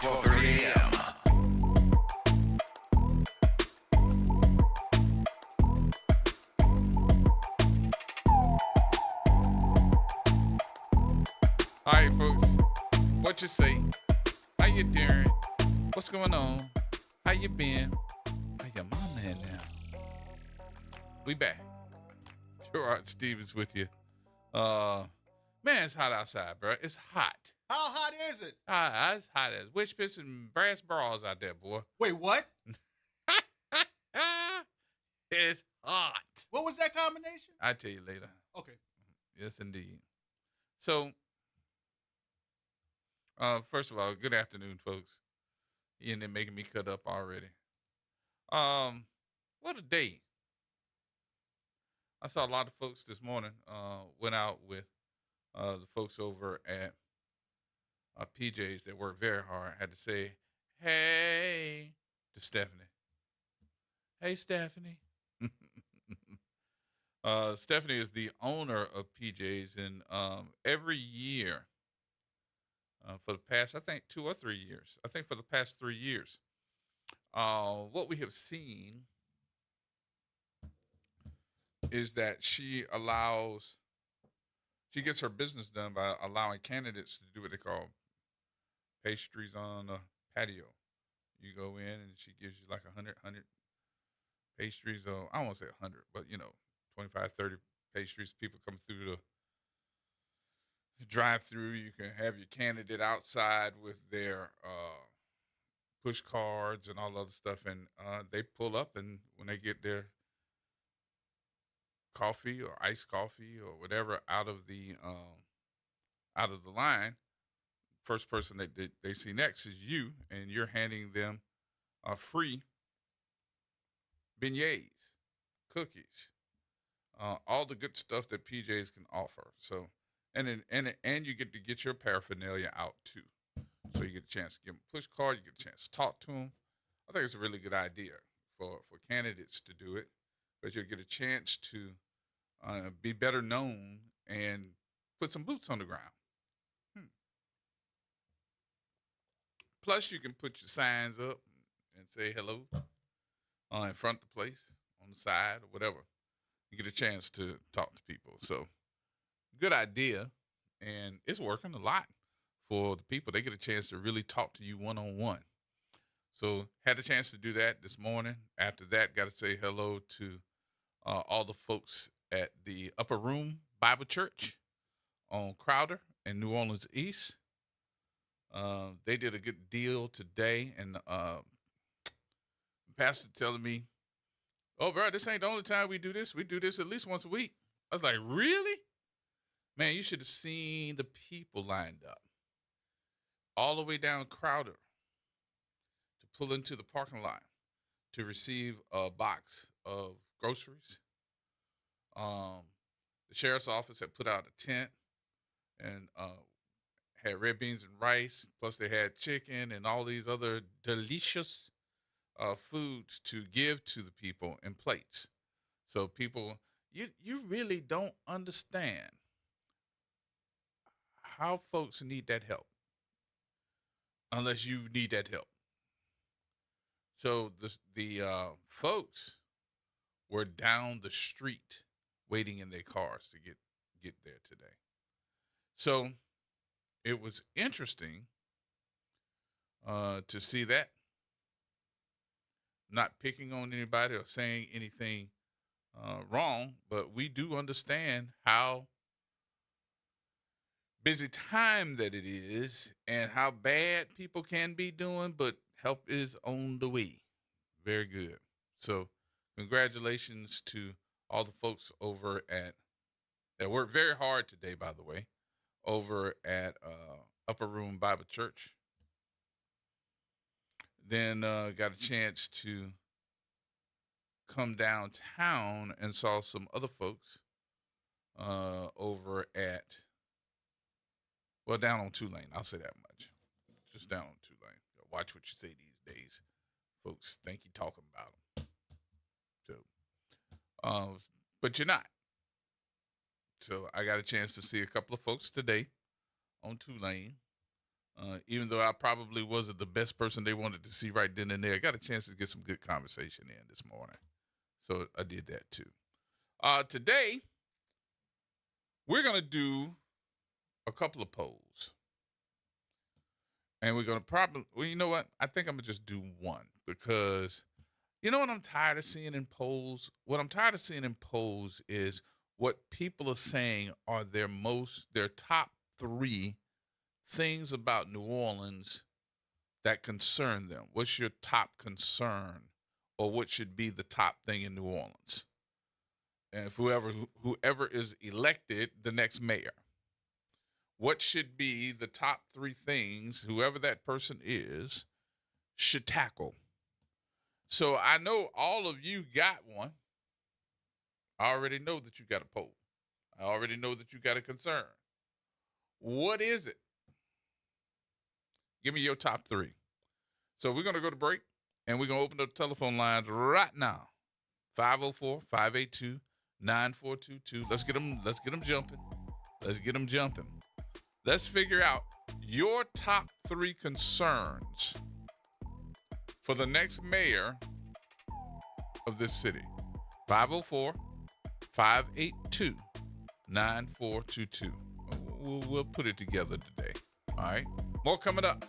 12:30 a.m. All right, folks. What you say? How you doing? What's going on? How you been? How your mama in now? We back. Gerod Stevens with you. Man, it's hot outside, bro. It's hot. How hot is it? It's hot as witch piss and brass bras out there, boy. Wait, what? It's hot. What was that combination? I'll tell you later. Okay. Yes, indeed. So, first of all, good afternoon, folks. And they're making me cut up already. What a day. I saw a lot of folks this morning. Went out with the folks over at PJ's that work very hard. Had to say, hey, to Stephanie. Hey, Stephanie. Stephanie is the owner of PJ's, and every year, for the past, I think, 2 or 3 years, I think for the past 3 years, what we have seen is that she gets her business done by allowing candidates to do what they call pastries on a patio. You go in and she gives you like 100 pastries. I don't want to say 100, but 25, 30 pastries. People come through the drive-through. You can have your candidate outside with their push cards and all other stuff, and they pull up, and when they get their coffee or iced coffee or whatever out of the line, first person that they see next is you, and you're handing them free beignets, cookies, all the good stuff that PJ's can offer. So, and you get to get your paraphernalia out too. So you get a chance to give them a push card. You get a chance to talk to them. I think it's a really good idea for candidates to do it, because you'll get a chance to be better known and put some boots on the ground. Plus, you can put your signs up and say hello in front of the place, on the side, or whatever. You get a chance to talk to people. So, good idea, and it's working a lot for the people. They get a chance to really talk to you one-on-one. So, had a chance to do that this morning. After that, got to say hello to all the folks at the Upper Room Bible Church on Crowder in New Orleans East. They did a good deal today, and the pastor telling me, "Oh, bro, this ain't the only time we do this. We do this at least once a week." I was like, "Really? Man, you should have seen the people lined up all the way down Crowder to pull into the parking lot to receive a box of groceries. The sheriff's office had put out a tent and had red beans and rice, plus they had chicken and all these other delicious foods to give to the people in plates. So people, you really don't understand how folks need that help unless you need that help. So the folks were down the street waiting in their cars to get there today. So it was interesting to see that. Not picking on anybody or saying anything wrong, but we do understand how busy time that it is and how bad people can be doing, but help is on the way. Very good. So congratulations to all the folks over that worked very hard today, by the way, over at Upper Room Bible Church. Then got a chance to come downtown and saw some other folks over at, well, down on Tulane. I'll say that much. Just down on Tulane. Watch what you say these days. Folks think you're talking about them. So, but you're not. So I got a chance to see a couple of folks today on Tulane. Even though I probably wasn't the best person they wanted to see right then and there, I got a chance to get some good conversation in this morning. So I did that too. Today, we're going to do a couple of polls. And we're going to well, you know what? I think I'm going to just do one because you know what I'm tired of seeing in polls? What I'm tired of seeing in polls is what people are saying are their top 3 things about New Orleans that concern them. What's your top concern, or what should be the top thing in New Orleans? And if whoever is elected the next mayor, what should be the top 3 things whoever that person is should tackle? So I know all of you got one. I already know that you got a poll. I already know that you got a concern. What is it? Give me your top 3. So we're going to go to break, and we're going to open up the telephone lines right now. 504-582-9422. Let's get them jumping. Let's get them jumping. Let's figure out your top 3 concerns for the next mayor of this city. 504-582-9422. We'll put it together today. All right. More coming up.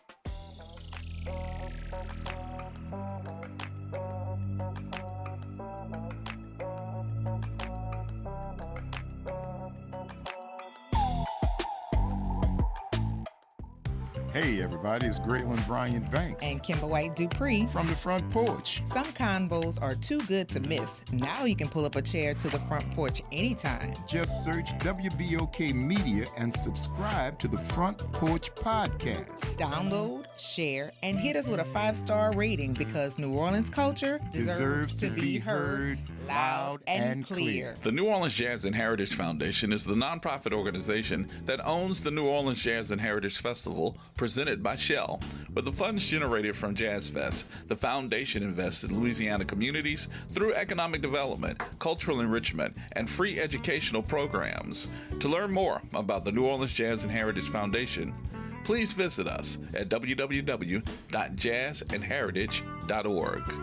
Hey everybody, it's Graylin Bryant Banks and Kimber White Dupree from the front porch. Some combos are too good to miss. Now you can pull up a chair to the front porch anytime. Just search WBOK Media and subscribe to the Front Porch Podcast. Download, share, and hit us with a 5-star rating because New Orleans culture deserves to be heard loud and clear. The New Orleans Jazz and Heritage Foundation is the nonprofit organization that owns the New Orleans Jazz and Heritage Festival, presented by Shell. With the funds generated from Jazz Fest, the foundation invests in Louisiana communities through economic development, cultural enrichment, and free educational programs. To learn more about the New Orleans Jazz and Heritage Foundation, please visit us at www.jazzandheritage.org.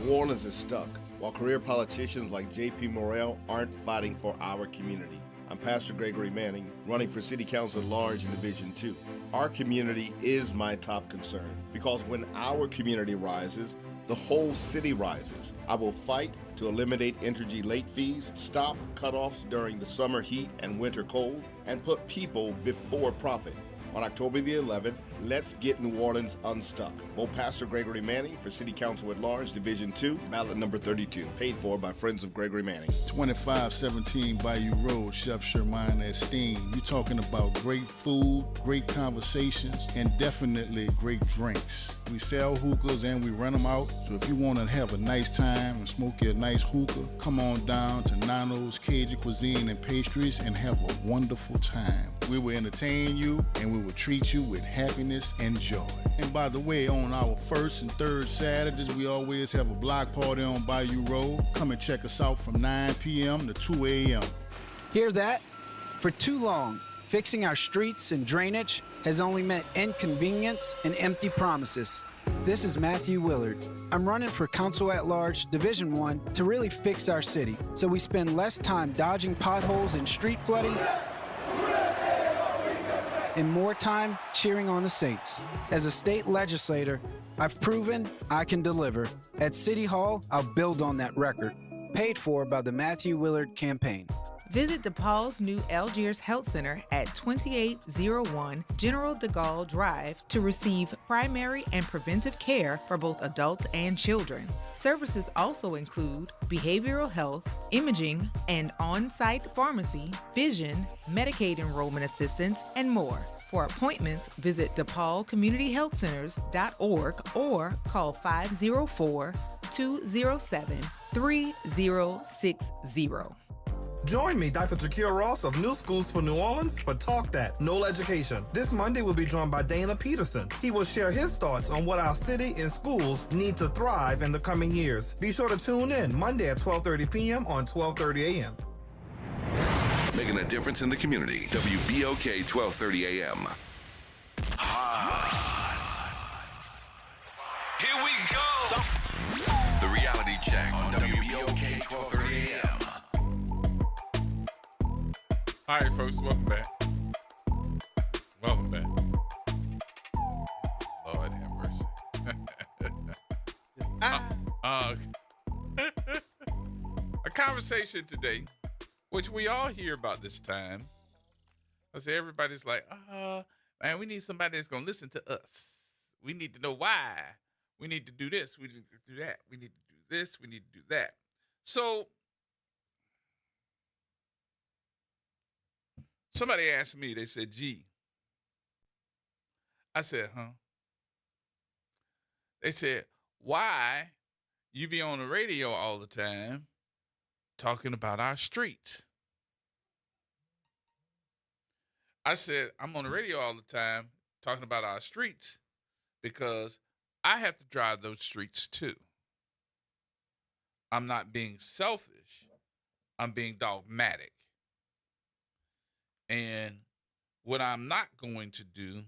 New Orleans is stuck, while career politicians like J.P. Morrell aren't fighting for our community. I'm Pastor Gregory Manning, running for City Council at Large in Division 2. Our community is my top concern because when our community rises, the whole city rises. I will fight to eliminate Entergy late fees, stop cutoffs during the summer heat and winter cold, and put people before profit. On October the 11th, let's get New Orleans unstuck. Vote Pastor Gregory Manning for City Council at Large, Division 2, ballot number 32. Paid for by Friends of Gregory Manning. 2517 Bayou Road, Chef Sherman Esteem. You're talking about great food, great conversations, and definitely great drinks. We sell hookahs and we rent them out. So if you want to have a nice time and smoke your nice hookah, come on down to Nano's Cajun Cuisine and Pastries and have a wonderful time. We will entertain you and we will treat you with happiness and joy. And by the way, on our first and third Saturdays, we always have a block party on Bayou Road. Come and check us out from 9 p.m. to 2 a.m. Hear that? For too long, fixing our streets and drainage has only meant inconvenience and empty promises. This is Matthew Willard. I'm running for Council at Large, Division 1, to really fix our city so we spend less time dodging potholes and street flooding and more time cheering on the Saints. As a state legislator, I've proven I can deliver. At City Hall, I'll build on that record. Paid for by the Matthew Willard campaign. Visit DePaul's new Algiers Health Center at 2801 General de Gaulle Drive to receive primary and preventive care for both adults and children. Services also include behavioral health, imaging, and on-site pharmacy, vision, Medicaid enrollment assistance, and more. For appointments, visit DePaulCommunityHealthCenters.org or call 504-207-3060. Join me, Dr. Jakir Ross of New Schools for New Orleans for Talk That, Null Education. This Monday we'll be joined by Dana Peterson. He will share his thoughts on what our city and schools need to thrive in the coming years. Be sure to tune in Monday at 12:30 p.m. on 12:30 a.m. Making a difference in the community. WBOK 1230 AM. The reality check on WBOK 1230 AM. All right, folks, welcome back. Welcome back. Lord have mercy. A conversation today, which we all hear about this time. I say everybody's like, man, we need somebody that's going to listen to us. We need to know why. We need to do this. We need to do that. We need to do this. We need to do that. So somebody asked me, they said, gee. I said, huh? They said, why you be on the radio all the time talking about our streets? I said, I'm on the radio all the time talking about our streets because I have to drive those streets too. I'm not being selfish. I'm being dogmatic. And what I'm not going to do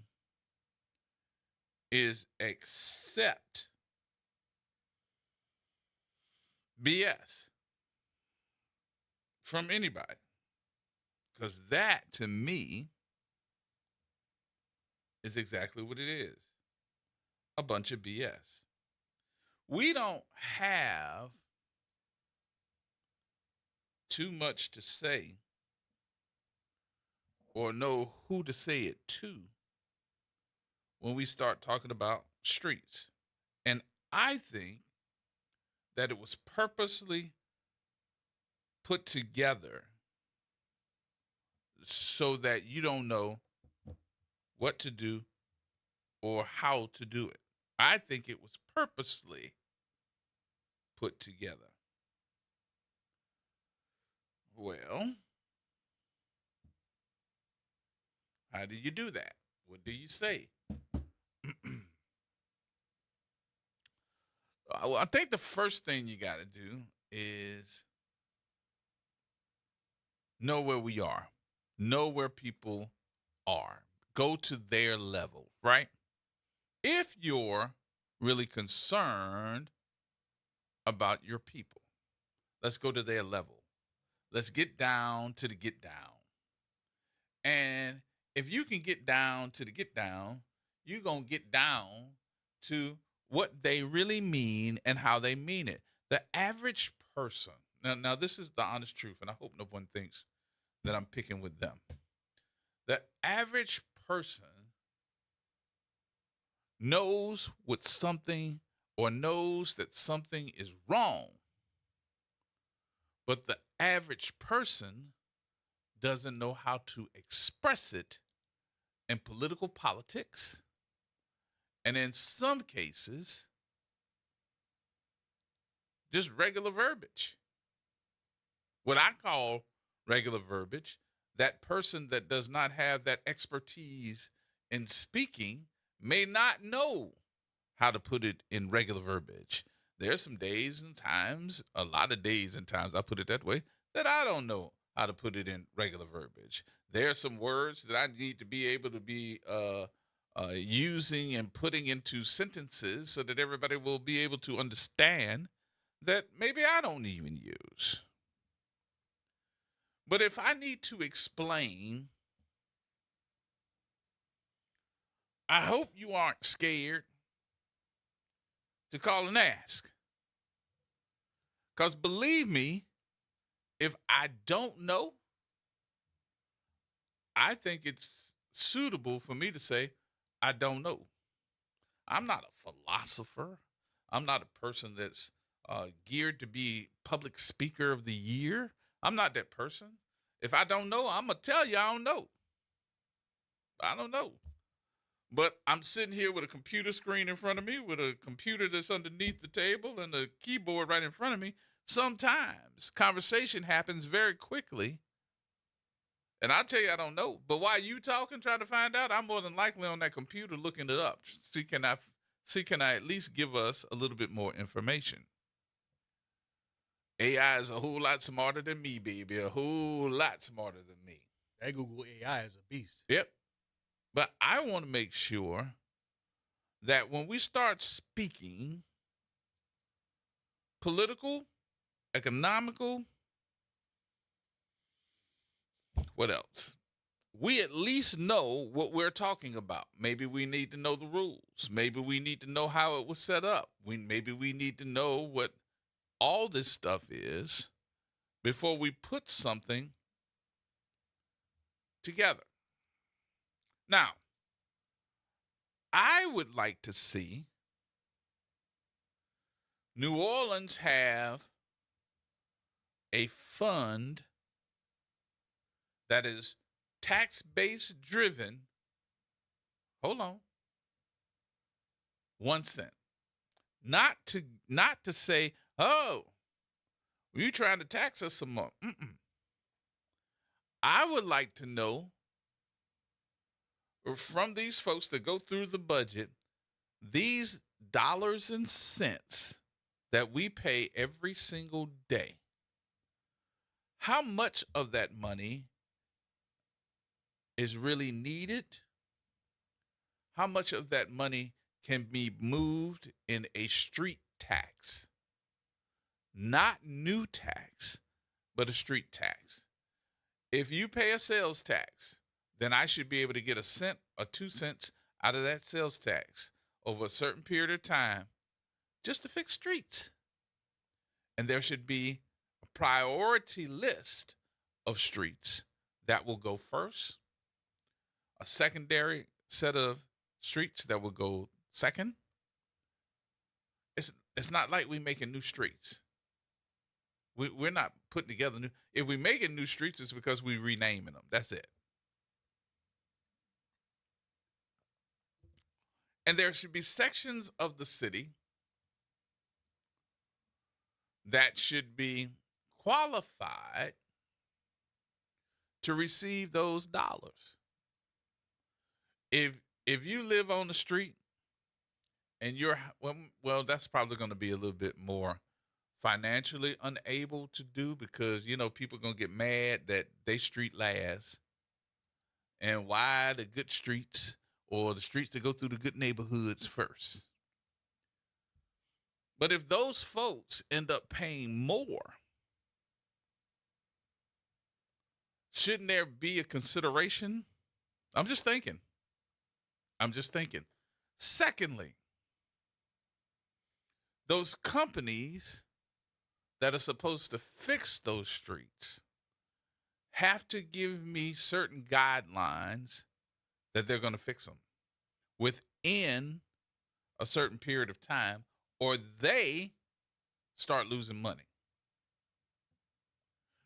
is accept BS from anybody. Because that, to me, is exactly what it is. A bunch of BS. We don't have too much to say or know who to say it to when we start talking about streets. And I think that it was purposely put together so that you don't know what to do or how to do it. I think it was purposely put together. Well, how do you do that? What do you say? Well, I think the first thing you got to do is know where we are, know where people are, go to their level, right? If you're really concerned about your people, let's go to their level. Let's get down to the get down. And if you can get down to the get down, you're going to get down to what they really mean and how they mean it. The average person, now this is the honest truth, and I hope no one thinks that I'm picking with them. The average person knows what something or knows that something is wrong, but the average person doesn't know how to express it in political politics, and in some cases, just regular verbiage. What I call regular verbiage, that person that does not have that expertise in speaking may not know how to put it in regular verbiage. There's some days and times, a lot of days and times, I put it that way, that I don't know how to put it in regular verbiage. There are some words that I need to be able to be using and putting into sentences so that everybody will be able to understand that maybe I don't even use. But if I need to explain, I hope you aren't scared to call and ask. Because believe me, if I don't know, I think it's suitable for me to say, I don't know. I'm not a philosopher. I'm not a person that's geared to be public speaker of the year. I'm not that person. If I don't know, I'm going to tell you I don't know. I don't know. But I'm sitting here with a computer screen in front of me, with a computer that's underneath the table and a keyboard right in front of me. Sometimes conversation happens very quickly. And I'll tell you I don't know. But while you talking, trying to find out, I'm more than likely on that computer looking it up. See, can I at least give us a little bit more information? AI is a whole lot smarter than me, baby. A whole lot smarter than me. That Google AI is a beast. Yep. But I want to make sure that when we start speaking, political, economical, what else? We at least know what we're talking about. Maybe we need to know the rules. Maybe we need to know how it was set up. Maybe we need to know what all this stuff is before we put something together. Now, I would like to see New Orleans have a fund that is tax-based driven. Hold on. 1 cent. Not to say, oh, you trying to tax us some more. I would like to know from these folks that go through the budget, these dollars and cents that we pay every single day, how much of that money is really needed? How much of that money can be moved in a street tax? Not new tax, but a street tax. If you pay a sales tax, then I should be able to get 1 cent or 2 cents out of that sales tax over a certain period of time just to fix streets. And there should be a priority list of streets that will go first, a secondary set of streets that will go second. It's not like we making new streets. We're not putting together new. If we making new streets, it's because we renaming them. That's it. And there should be sections of the city that should be qualified to receive those dollars. If you live on the street and you're, well, that's probably going to be a little bit more financially unable to do because, people are going to get mad that they street last. And why the good streets or the streets that go through the good neighborhoods first? But if those folks end up paying more, shouldn't there be a consideration? I'm just thinking. Secondly, those companies that are supposed to fix those streets have to give me certain guidelines that they're going to fix them within a certain period of time, or they start losing money.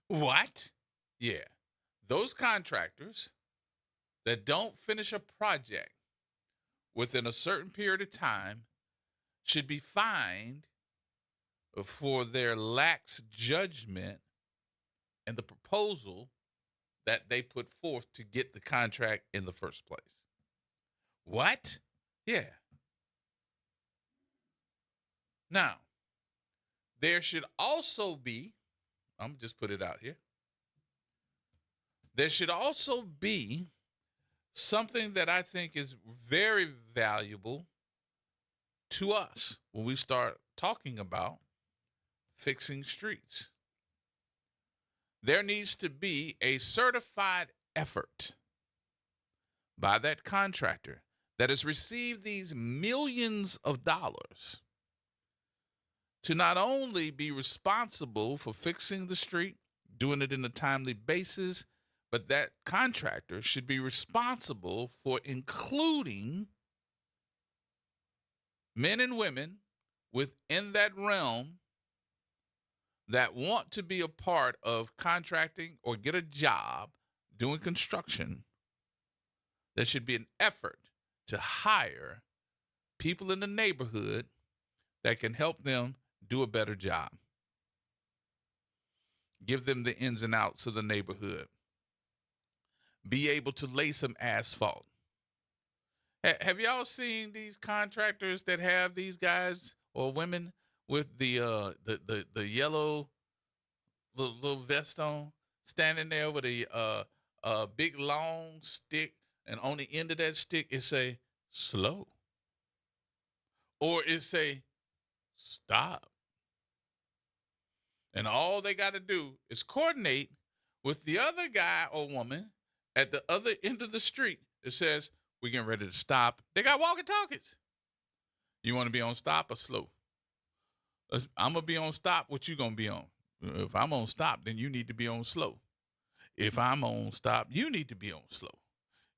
What? Yeah. Those contractors that don't finish a project within a certain period of time should be fined for their lax judgment and the proposal that they put forth to get the contract in the first place. What? Yeah. Now, there should also be, I'm just put it out here. There should also be something that I think is very valuable to us when we start talking about fixing streets. There needs to be a certified effort by that contractor that has received these millions of dollars to not only be responsible for fixing the street, doing it in a timely basis, but that contractor should be responsible for including men and women within that realm that want to be a part of contracting or get a job doing construction. There should be an effort to hire people in the neighborhood that can help them do a better job. Give them the ins and outs of the neighborhood. Be able to lay some asphalt. Have y'all seen these contractors that have these guys or women with the yellow little vest on, standing there with a big long stick, and on the end of that stick it say slow, or it say stop. And all they got to do is coordinate with the other guy or woman at the other end of the street that says, we're getting ready to stop. They got walkie-talkies. You want to be on stop or slow? I'm going to be on stop. What you going to be on? If I'm on stop, then you need to be on slow. If I'm on stop, you need to be on slow.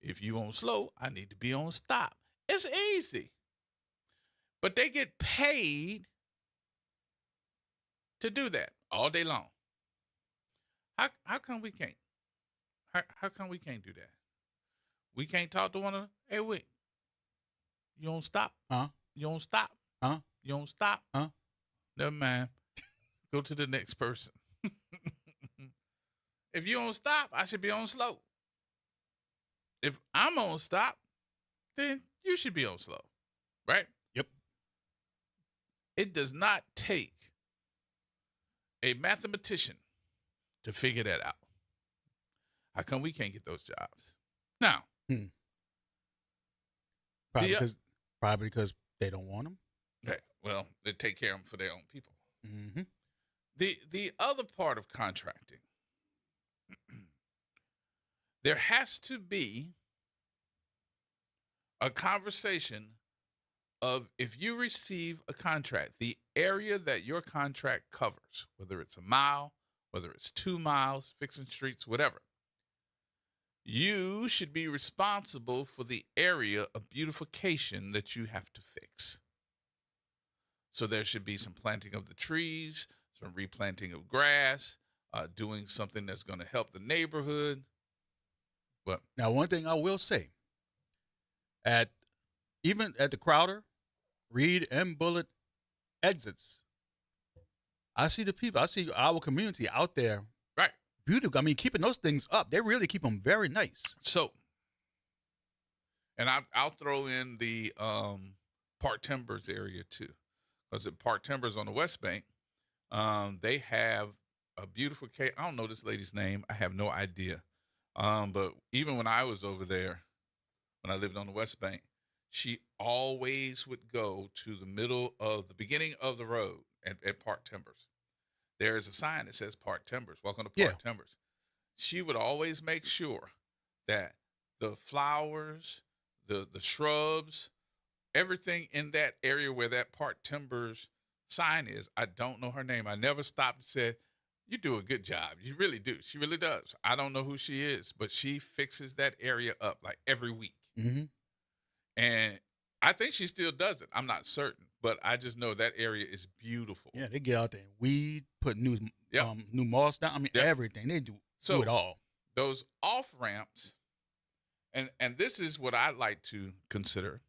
If you on slow, I need to be on stop. It's easy. But they get paid to do that all day long. How come we can't? How come we can't do that? We can't talk to one another. Hey, wait. You don't stop? Huh? You don't stop? Huh? You don't stop? Huh? Never mind. Go to the next person. If you don't stop, I should be on slow. If I'm on stop, then you should be on slow. Right? Yep. It does not take a mathematician to figure that out. How come we can't get those jobs? Now, Probably because they don't want them. okay, well, they take care of them for their own people. Mm-hmm. The other part of contracting, there has to be a conversation of if you receive a contract, the area that your contract covers, whether it's a mile, whether it's 2 miles, fixing streets, whatever, you should be responsible for the area of beautification that you have to fix. So there should be some planting of the trees, some replanting of grass, doing something that's going to help the neighborhood. But Now, one thing I will say, even at the Crowder, Reed, and Bullitt exits, I see the people. I see our community out there. right. Beautiful. I mean, keeping those things up. They really keep them very nice. So, and I'll throw in the Park Timbers area too, because at Park Timbers on the West Bank, they have a beautiful cave. I don't know this lady's name. I have no idea. But even when I was over there, when I lived on the West Bank, she always would go to the beginning of the road at Park Timbers. There is a sign that says Park Timbers. Welcome to Park Timbers. She would always make sure that the flowers, the shrubs, everything in that area where that Park Timbers sign is, I don't know her name. I never stopped and said, you do a good job. You really do. She really does. I don't know who she is, but she fixes that area up like every week. Mm-hmm. And I think she still does it. I'm not certain, but I just know that area is beautiful. Yeah, they get out there and weed, put new Yep. new moss down. I mean, Yep. everything. They do it all. Those off ramps, and this is what I like to consider.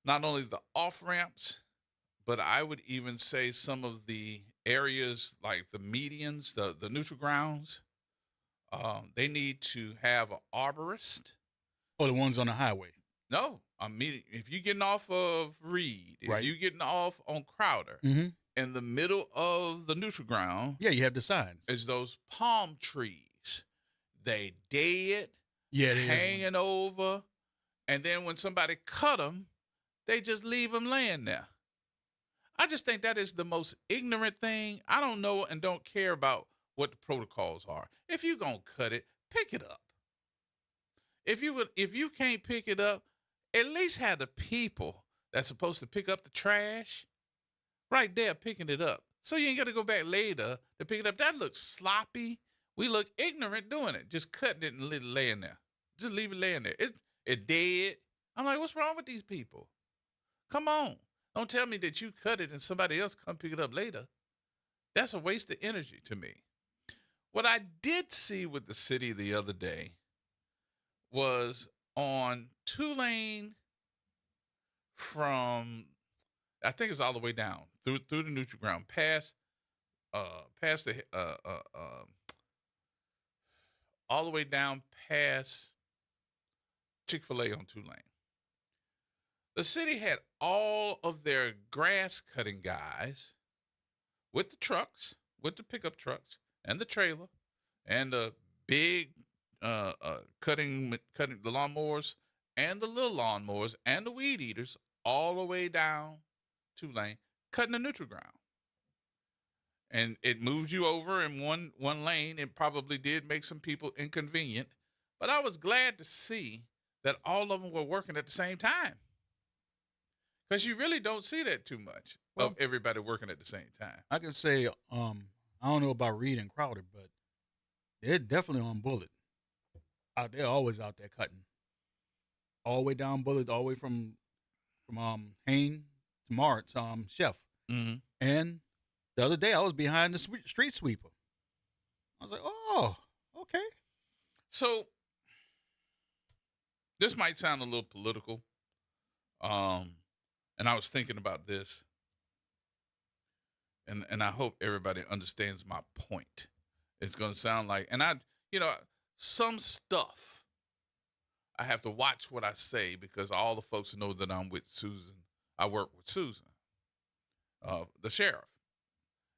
Not only the off ramps, but I would even say some of the areas like the medians, the neutral grounds. They need to have an arborist. Oh, the ones on the highway. No, if you're getting off of Reed, if Right. you're getting off on Crowder, Mm-hmm. in the middle of the neutral ground, Yeah, you have the signs. is those palm trees. They dead, Yeah, they hanging over, and then when somebody cut them, they just leave them laying there. I just think that is the most ignorant thing. I don't know and don't care about what the protocols are. If you're gonna cut it, pick it up. If you can't pick it up, at least have the people that's supposed to pick up the trash right there picking it up. So you ain't got to go back later to pick it up. That looks sloppy. We look ignorant doing it, just cutting it and let it laying there. Just leave it laying there. It dead. I'm like, what's wrong with these people? Come on. Don't tell me that you cut it and somebody else come pick it up later. That's a waste of energy to me. What I did see with the city the other day was on 2-lane from, I think it's all the way down through the neutral ground, past the all the way down past Chick-fil-A on 2-lane. The city had all of their grass cutting guys with the trucks, with the pickup trucks and the trailer and the big cutting the lawnmowers and the little lawnmowers and the weed eaters all the way down 2-lane, cutting the neutral ground. and it moved you over in one lane. It probably did make some people inconvenient, but I was glad to see that all of them were working at the same time, because you really don't see that too much of everybody working at the same time. I can say, I don't know about Reed and Crowder, but they're definitely on Bullet. They're always out there cutting, all the way down Bullet, all the way from Hain to Mart's Chef. Mm-hmm. And the other day, I was behind the street sweeper. I was like, oh, okay. So this might sound a little political, and I was thinking about this, and I hope everybody understands my point. It's going to sound like, and some stuff I have to watch what I say, because all the folks know that I'm with Susan. I work with Susan, the sheriff.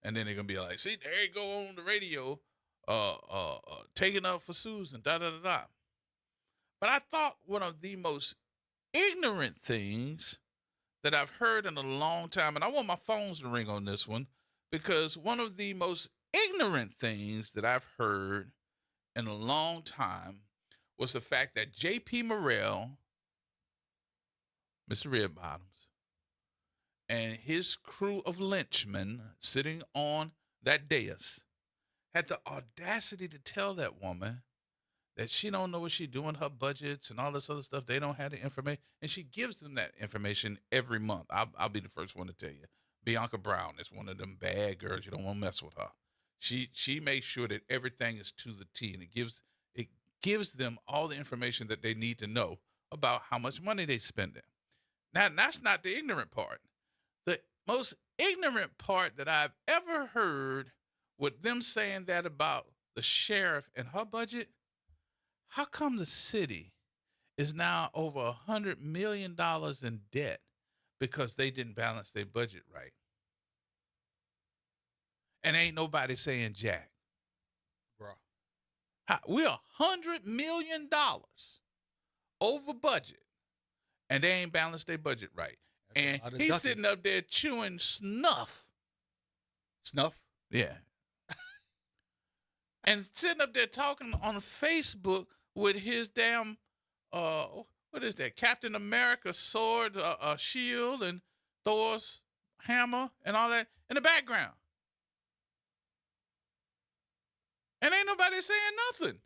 And then they're going to be like, see, there you go on the radio, taking up for Susan, da-da-da-da. But I thought one of the most ignorant things that I've heard in a long time, and I want my phones to ring on this one, because one of the most ignorant things that I've heard in a long time was the fact that J.P. Morrell, Mr. Red Bottoms, and his crew of lynchmen sitting on that dais had the audacity to tell that woman that she don't know what she's doing, her budgets and all this other stuff. They don't have the information, and she gives them that information every month. I'll be the first one to tell you. Bianca Brown is one of them bad girls. You don't want to mess with her. She makes sure that everything is to the T, and it gives them all the information that they need to know about how much money they're spending. Now, that's not the ignorant part. The most ignorant part that I've ever heard with them saying that about the sheriff and her budget, how come the city is now over $100 million in debt because they didn't balance their budget right? And ain't nobody saying jack. We're $100 million over budget, and they ain't balanced their budget right. And he's sitting up there chewing snuff. Snuff? Yeah. And sitting up there talking on Facebook with his damn, what is that, Captain America sword, shield, and Thor's hammer, and all that in the background. And ain't nobody saying nothing.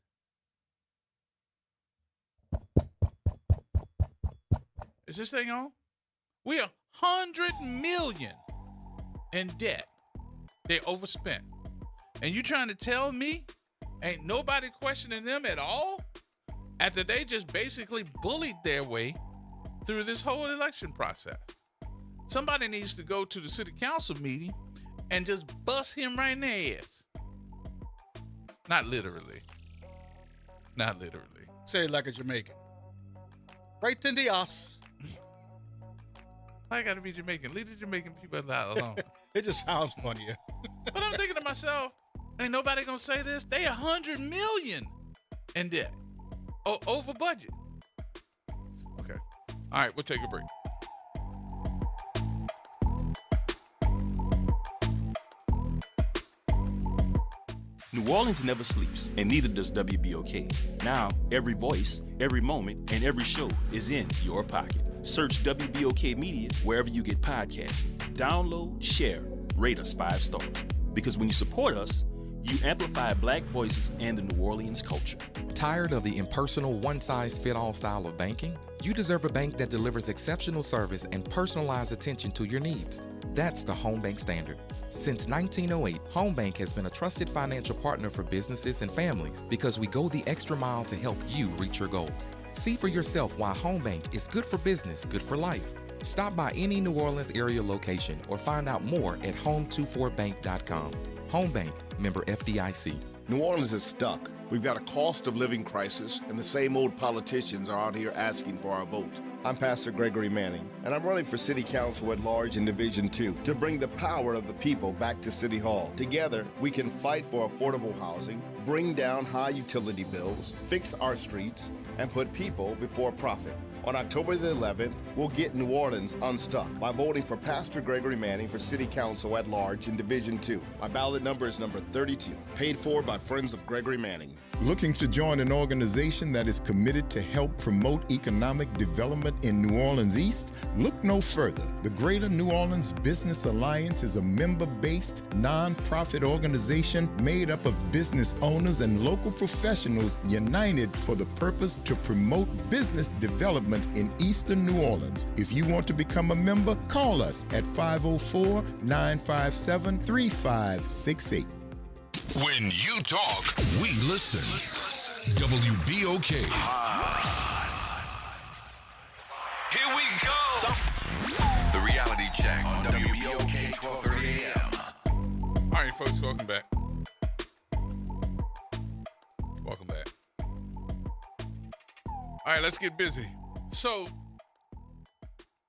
Is this thing on? We are $100 million in debt. They overspent. And you trying to tell me ain't nobody questioning them at all after they just basically bullied their way through this whole election process? Somebody needs to go to the city council meeting and just bust him right in the ass. Not literally. Not literally. Say it like a Jamaican. Right in the ass. I gotta be Jamaican. Leave the Jamaican people alone. It just sounds funnier. But I'm thinking to myself, ain't nobody gonna say this. They $100 million in debt. Over budget. Okay. All right, we'll take a break. New Orleans never sleeps, and neither does WBOK. Now, every voice, every moment, and every show is in your pocket. Search WBOK Media wherever you get podcasts. Download, share, rate us 5 stars. Because when you support us, you amplify Black voices and the New Orleans culture. Tired of the impersonal, one-size-fit-all style of banking? You deserve a bank that delivers exceptional service and personalized attention to your needs. That's the Home Bank Standard. Since 1908, Home Bank has been a trusted financial partner for businesses and families because we go the extra mile to help you reach your goals. See for yourself why Home Bank is good for business, good for life. Stop by any New Orleans area location or find out more at home24bank.com. Home Bank, member FDIC. New Orleans is stuck. We've got a cost of living crisis, and the same old politicians are out here asking for our vote. I'm Pastor Gregory Manning, and I'm running for City Council at Large in Division 2 to bring the power of the people back to City Hall. Together, we can fight for affordable housing, bring down high utility bills, fix our streets, and put people before profit. On October the 11th, we'll get New Orleans unstuck by voting for Pastor Gregory Manning for City Council at Large in Division 2. My ballot number is number 32, paid for by Friends of Gregory Manning. Looking to join an organization that is committed to help promote economic development in New Orleans East? Look no further. The Greater New Orleans Business Alliance is a member-based, nonprofit organization made up of business owners and local professionals united for the purpose to promote business development in Eastern New Orleans. If you want to become a member, call us at 504-957-3568. When you talk, we listen. WBOK. Here we go. The reality check on WBOK 12:30 a.m. All right, folks, welcome back. Welcome back. All right, let's get busy. So,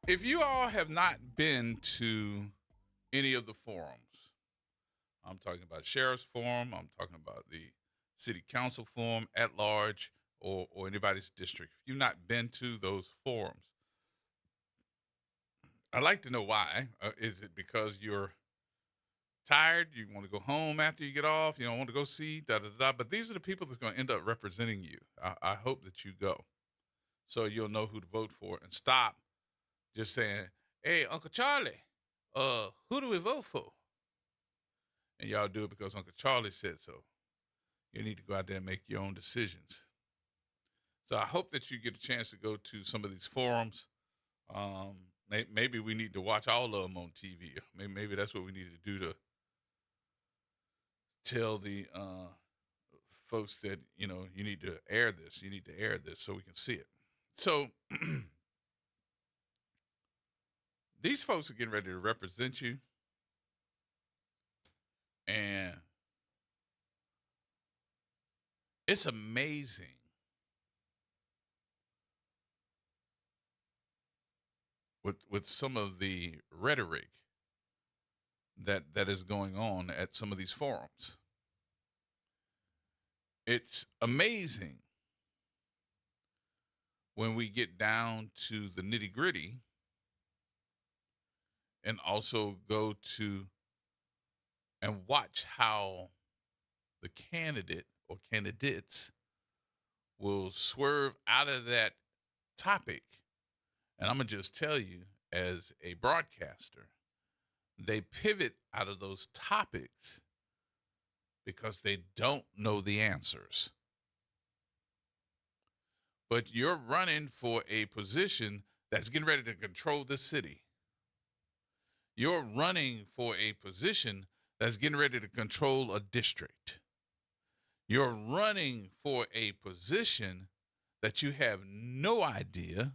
if you all have not been to any of the forums, I'm talking about Sheriff's Forum, I'm talking about the City Council Forum at large, or anybody's district. If you've not been to those forums, I'd like to know why. Is it because you're tired, you want to go home after you get off, you don't want to go see, da-da-da? But these are the people that's going to end up representing you. I hope that you go, so you'll know who to vote for and stop just saying, hey, Uncle Charlie, who do we vote for? And y'all do it because Uncle Charlie said so. You need to go out there and make your own decisions. So I hope that you get a chance to go to some of these forums. Maybe we need to watch all of them on TV. Maybe that's what we need to do to tell the folks that, you need to air this. You need to air this so we can see it. So these folks are getting ready to represent you. And it's amazing with some of the rhetoric that is going on at some of these forums. It's amazing when we get down to the nitty-gritty and also go to and watch how the candidate or candidates will swerve out of that topic. And I'm going to just tell you, as a broadcaster, they pivot out of those topics because they don't know the answers. But you're running for a position that's getting ready to control the city. You're running for a position that's getting ready to control a district. You're running for a position that you have no idea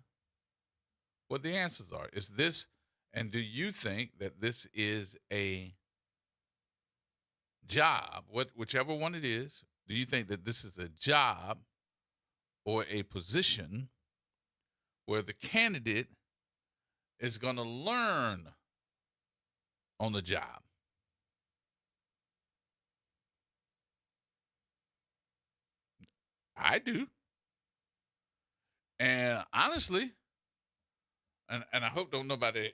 what the answers are. Is this, and do you think that this is a job, whichever one it is, do you think that this is a job or a position where the candidate is going to learn on the job? I do. And honestly, and I hope don't nobody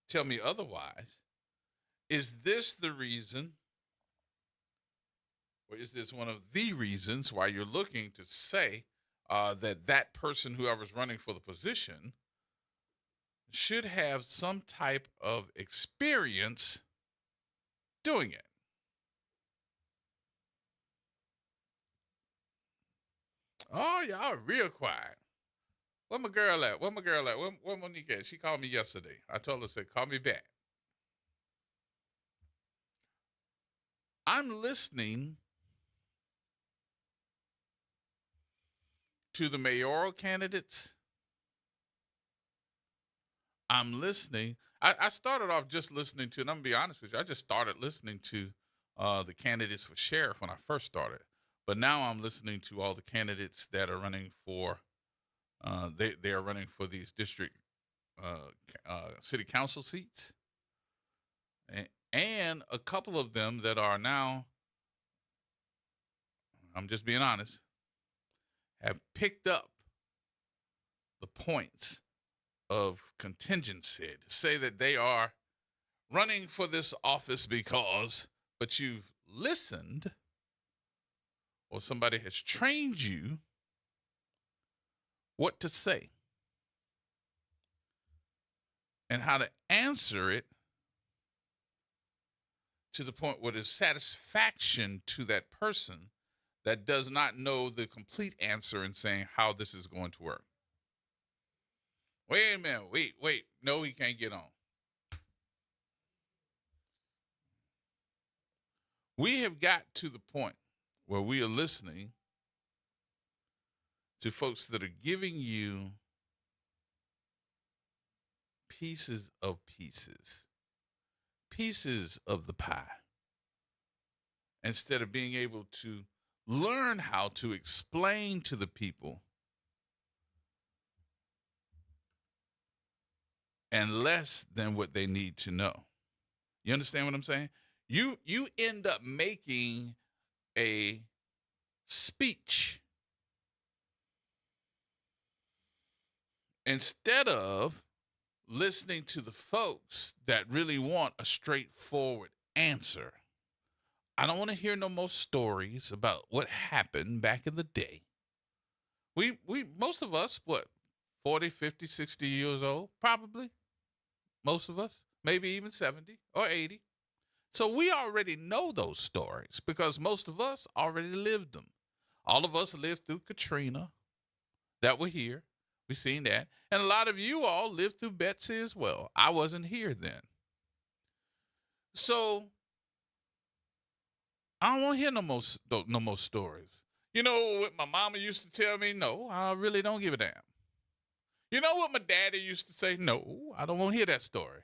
tell me otherwise, is this the reason, or is this one of the reasons why you're looking to say that person, whoever's running for the position, should have some type of experience doing it? Oh, y'all real quiet. Where my girl at? Where Monique at? She called me yesterday. I told her, call me back. I'm listening to the mayoral candidates. I'm listening. I started off just listening to, and I'm going to be honest with you, I just started listening to the candidates for sheriff when I first started. But now I'm listening to all the candidates that are running for, they are running for these district city council seats. And a couple of them that are now, I'm just being honest, have picked up points of contingency to say that they are running for this office because, but you've listened or somebody has trained you what to say and how to answer it to the point where there's satisfaction to that person that does not know the complete answer and saying how this is going to work. Wait a minute, wait. No, he can't get on. We have got to the point where we are listening to folks that are giving you pieces of the pie, instead of being able to learn how to explain to the people and less than what they need to know. You understand what I'm saying? You end up making a speech instead of listening to the folks that really want a straightforward answer. I don't want to hear no more stories about what happened back in the day. We most of us, 40, 50, 60 years old, probably. Most of us, maybe even 70 or 80. So we already know those stories because most of us already lived them. All of us lived through Katrina that were here. We've seen that. And a lot of you all lived through Betsy as well. I wasn't here then. So I don't want to hear no more stories. You know what my mama used to tell me? No, I really don't give a damn. You know what my daddy used to say? No, I don't want to hear that story.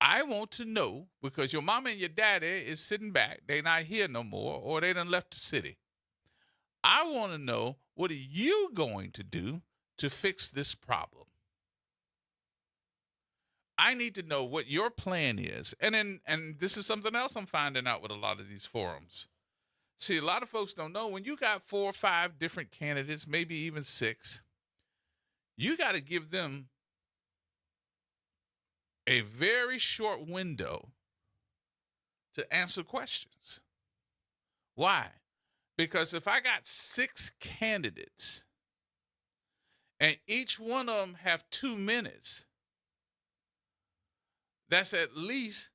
I want to know because your mama and your daddy is sitting back. They not here no more, or they done left the city. I want to know, what are you going to do to fix this problem? I need to know what your plan is. And this is something else I'm finding out with a lot of these forums. See, a lot of folks don't know when you got 4 or 5 different candidates, maybe even 6, you got to give them a very short window to answer questions. Why? Because if I got 6 candidates and each one of them have 2 minutes, that's at least,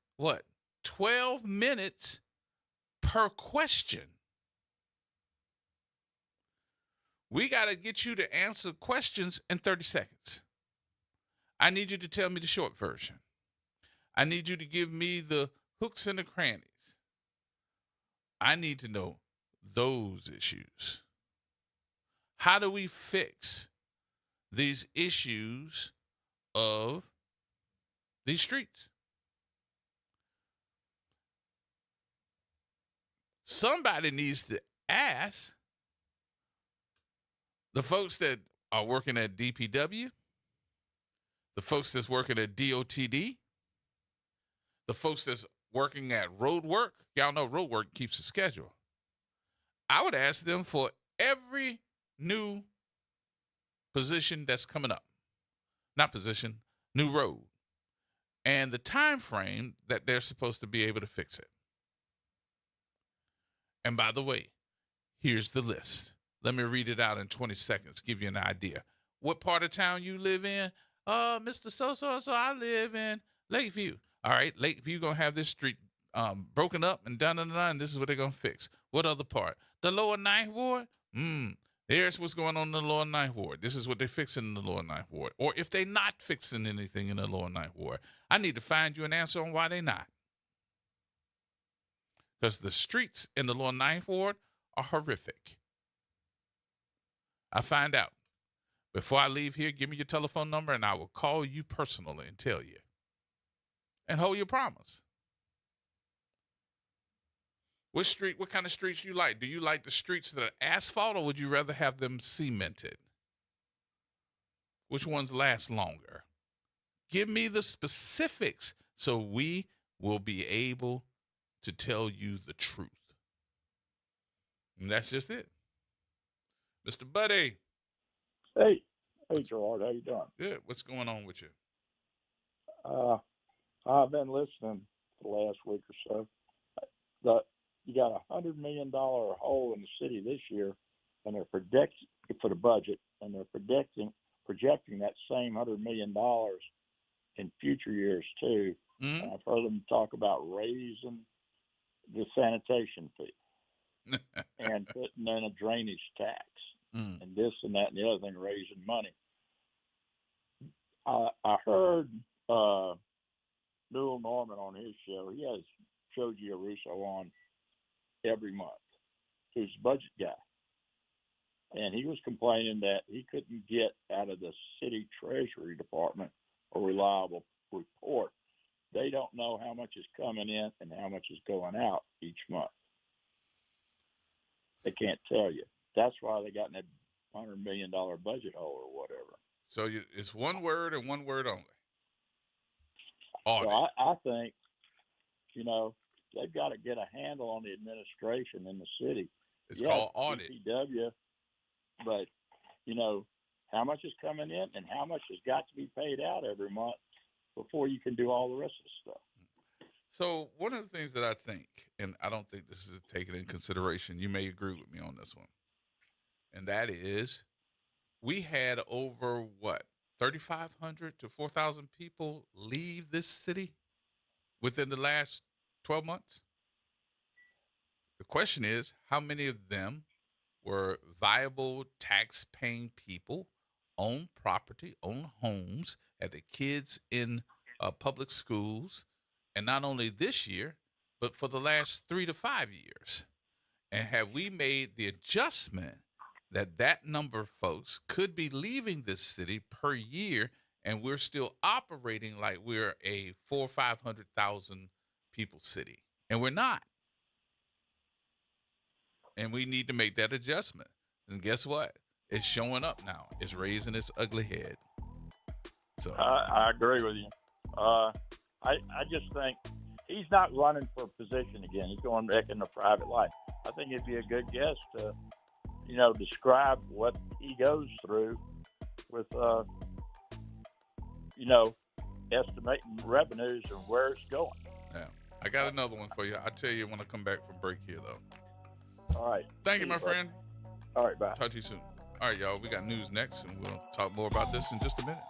12 minutes per question. We got to get you to answer questions in 30 seconds. I need you to tell me the short version. I need you to give me the hooks and the crannies. I need to know those issues. How do we fix these issues of these streets? Somebody needs to ask the folks that are working at DPW, the folks that's working at DOTD, the folks that's working at road work. Y'all know road work keeps a schedule. I would ask them for every new position that's coming up. Not position, new road. And the time frame that they're supposed to be able to fix it. And by the way, here's the list. Let me read it out in 20 seconds, give you an idea. What part of town you live in? Mr. So-so, I live in Lakeview. All right, Lakeview going to have this street broken up and done, and this is what they're going to fix. What other part? The lower ninth ward? Here's what's going on in the lower ninth ward. This is what they're fixing in the lower ninth ward. Or if they're not fixing anything in the lower ninth ward, I need to find you an answer on why they're not. Because the streets in the lower ninth ward are horrific. I find out. Before I leave here, give me your telephone number and I will call you personally and tell you. And hold your promise. What kind of streets you like? Do you like the streets that are asphalt or would you rather have them cemented? Which ones last longer? Give me the specifics so we will be able to tell you the truth. And that's just it. Mr. Buddy. Hey, Hey, Gerard, how you doing? Good. What's going on with you? I've been listening for the last week or so. You got $100 million hole in the city this year, and they're predicting for the budget, and they're projecting that same $100 million in future years too. Mm-hmm. I've heard them talk about raising the sanitation fee and putting in a drainage tax and this and that and the other thing, raising money. I heard Newell Norman on his show. He has Joe Giarrusso on every month, who's the budget guy. And he was complaining that he couldn't get out of the city treasury department a reliable report. They don't know how much is coming in and how much is going out each month. They can't tell you. That's why they got in that $100 million budget hole or whatever. So it's one word and one word only. Audit. So I think, they've got to get a handle on the administration in the city. It's called audit. DPW, but, how much is coming in and how much has got to be paid out every month before you can do all the rest of the stuff. So one of the things that I think, and I don't think this is taken in consideration, you may agree with me on this one, and that is we had over, 3,500 to 4,000 people leave this city within the last 12 months? The question is, how many of them were viable tax-paying people, own property, own homes, had their kids in public schools, and not only this year, but for the last 3 to 5 years? And have we made the adjustment that number of folks could be leaving this city per year, and we're still operating like we're a 400,000 or 500,000 people city, and we're not? And we need to make that adjustment. And guess what? It's showing up now. It's raising its ugly head. So I agree with you. I just think he's not running for a position again. He's going back into private life. I think it'd be a good guest to, describe what he goes through with, estimating revenues and where it's going. Yeah. I got another one for you. I'll tell you when I come back from break here, though. All right. Thank you, my friend. All right, bye. Talk to you soon. All right, y'all. We got news next, and we'll talk more about this in just a minute.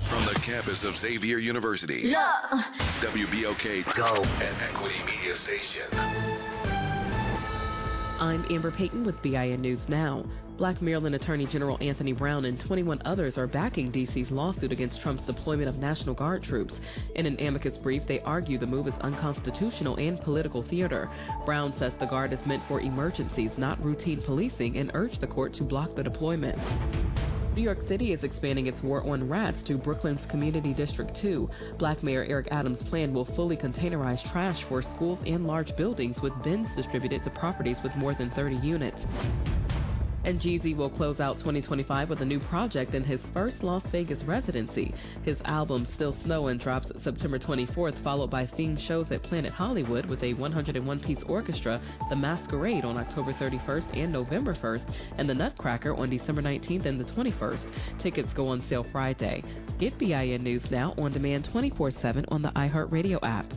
From the campus of Xavier University, WBOK Go and Equity Media Station. I'm Amber Payton with BIN News Now. Black Maryland Attorney General Anthony Brown and 21 others are backing D.C.'s lawsuit against Trump's deployment of National Guard troops. In an amicus brief, they argue the move is unconstitutional and political theater. Brown says the Guard is meant for emergencies, not routine policing, and urged the court to block the deployment. New York City is expanding its war on rats to Brooklyn's Community District 2. Black Mayor Eric Adams' plan will fully containerize trash for schools and large buildings, with bins distributed to properties with more than 30 units. And Jeezy will close out 2025 with a new project in his first Las Vegas residency. His album, Still Snowin', drops September 24th, followed by themed shows at Planet Hollywood with a 101-piece orchestra, The Masquerade on October 31st and November 1st, and The Nutcracker on December 19th and the 21st. Tickets go on sale Friday. Get BIN News Now on demand 24/7 on the iHeartRadio app.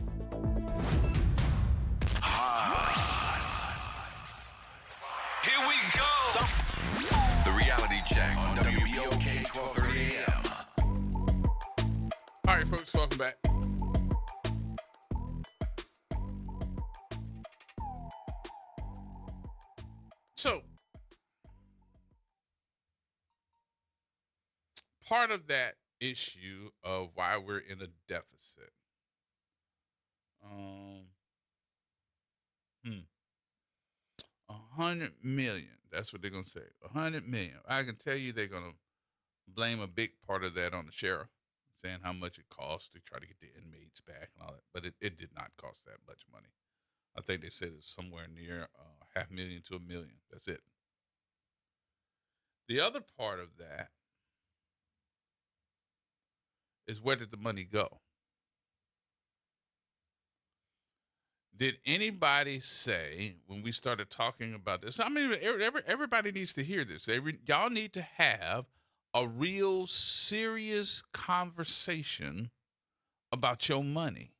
Here we go. The reality check on WBOK 1230 AM. All right, folks, welcome back. So, part of that issue of why we're in a deficit, $100 million. That's what they're gonna say. $100 million. I can tell you they're gonna blame a big part of that on the sheriff. understand how much it costs to try to get the inmates back and all that, but it did not cost that much money. I think they said it's somewhere near $500,000 to $1 million. That's it. The other part of that is, where did the money go? Did anybody say, when we started talking about this, I mean, everybody needs to hear this. Y'all need to have a real serious conversation about your money.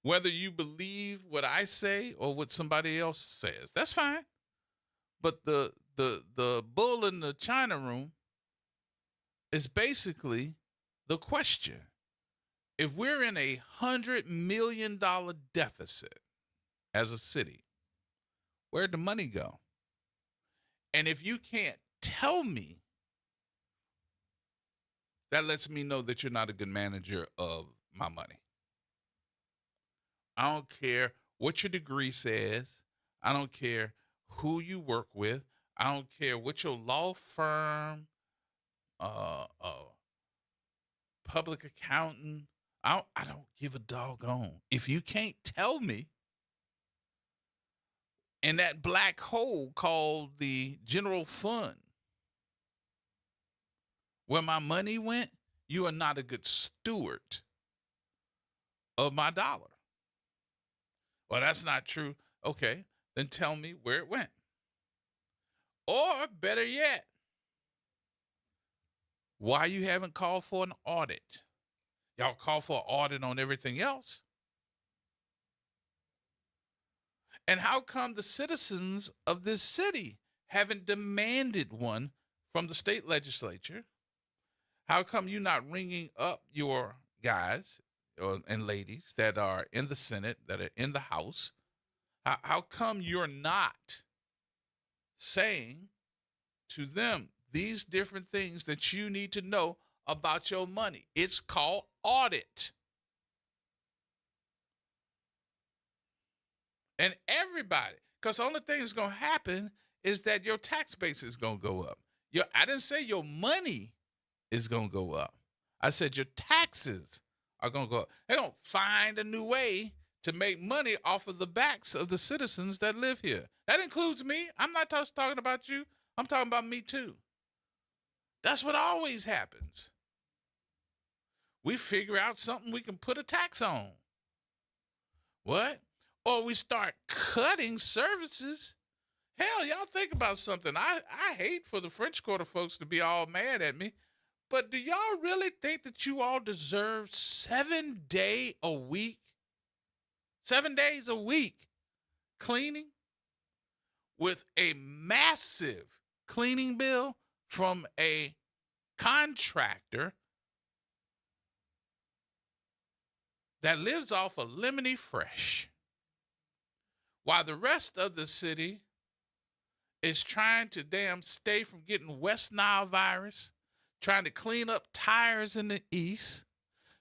Whether you believe what I say or what somebody else says, that's fine. But the bull in the China room is basically the question. If we're in a $100 million deficit as a city, where'd the money go? And if you can't tell me, that lets me know that you're not a good manager of my money. I don't care what your degree says. I don't care who you work with. I don't care what your law firm, public accountant. I don't give a doggone. If you can't tell me, in that black hole called the general fund, where my money went, you are not a good steward of my dollar. Well, that's not true. Okay, then tell me where it went. Or better yet, why you haven't called for an audit. Y'all call for an audit on everything else. And how come the citizens of this city haven't demanded one from the state legislature? How come you're not ringing up your guys and ladies that are in the Senate, that are in the House? How come you're not saying to them these different things that you need to know about your money? It's called audit. And everybody, because the only thing that's going to happen is that your tax base is going to go up. I didn't say your money is going to go up. I said your taxes are going to go up. They're going to find a new way to make money off of the backs of the citizens that live here. That includes me. I'm not just talking about you. I'm talking about me too. That's what always happens. We figure out something we can put a tax on. What? Or we start cutting services. Hell, y'all think about something. I hate for the French Quarter folks to be all mad at me, but do y'all really think that you all deserve 7 days a week? 7 days a week cleaning with a massive cleaning bill from a contractor that lives off of Lemony Fresh, while the rest of the city is trying to stay from getting West Nile virus, trying to clean up tires in the east,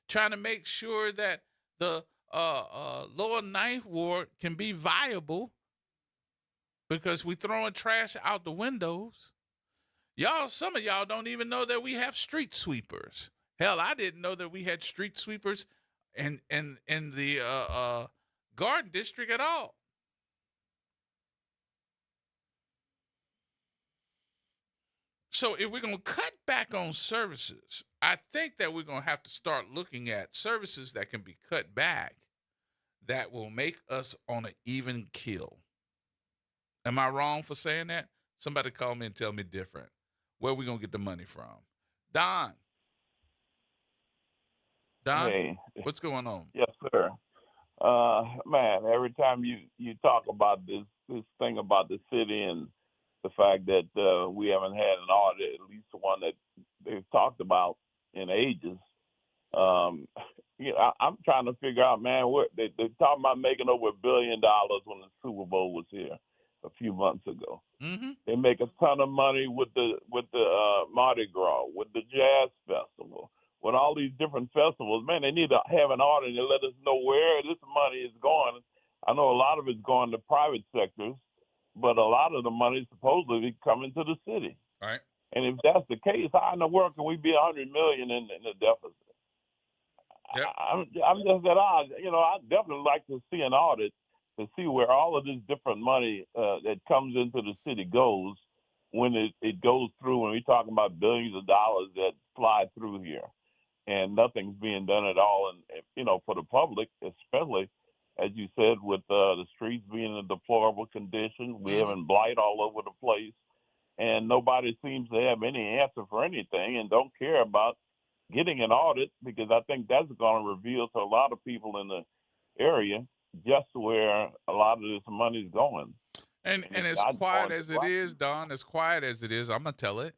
trying to make sure that the lower Ninth Ward can be viable because we throwing trash out the windows. Y'all, some of y'all don't even know that we have street sweepers. Hell, I didn't know that we had street sweepers in the Garden District at all. So if we're going to cut back on services, I think that we're going to have to start looking at services that can be cut back that will make us on an even keel. Am I wrong for saying that? Somebody call me and tell me different. Where are we going to get the money from? Don, Hey. what's going on? Yes, sir. Man, every time you talk about this thing about the city and the fact that we haven't had an audit, at least the one that they've talked about in ages. I'm trying to figure out, man, what they're talking about making over $1 billion when the Super Bowl was here a few months ago. Mm-hmm. They make a ton of money with the Mardi Gras, with the Jazz Festival, with all these different festivals. Man, they need to have an audit and let us know where this money is going. I know a lot of it's going to private sectors, but a lot of the money is supposedly coming to the city. All right. And if that's the case, how in the world can we be $100 million in the deficit? Yep. I'm just at odds. I definitely like to see an audit to see where all of this different money that comes into the city goes when it goes through. When we're talking about billions of dollars that fly through here, and nothing's being done at all, and for the public, especially as you said, with the streets being in a deplorable condition, we having blight all over the place, and nobody seems to have any answer for anything, and don't care about getting an audit, because I think that's going to reveal to a lot of people in the area just where a lot of this money is going. And as quiet as it is, Don, as quiet as it is, I'm gonna tell it.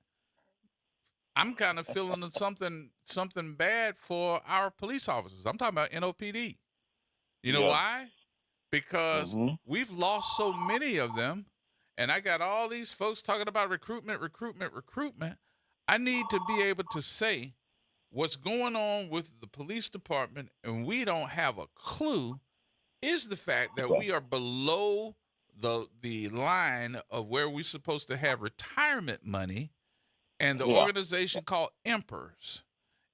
I'm kind of feeling something bad for our police officers. I'm talking about NOPD. You know why? Because we've lost so many of them, and I got all these folks talking about recruitment. I need to be able to say what's going on with the police department, and we don't have a clue, is the fact that we are below the line of where we're supposed to have retirement money, and the organization called Emperors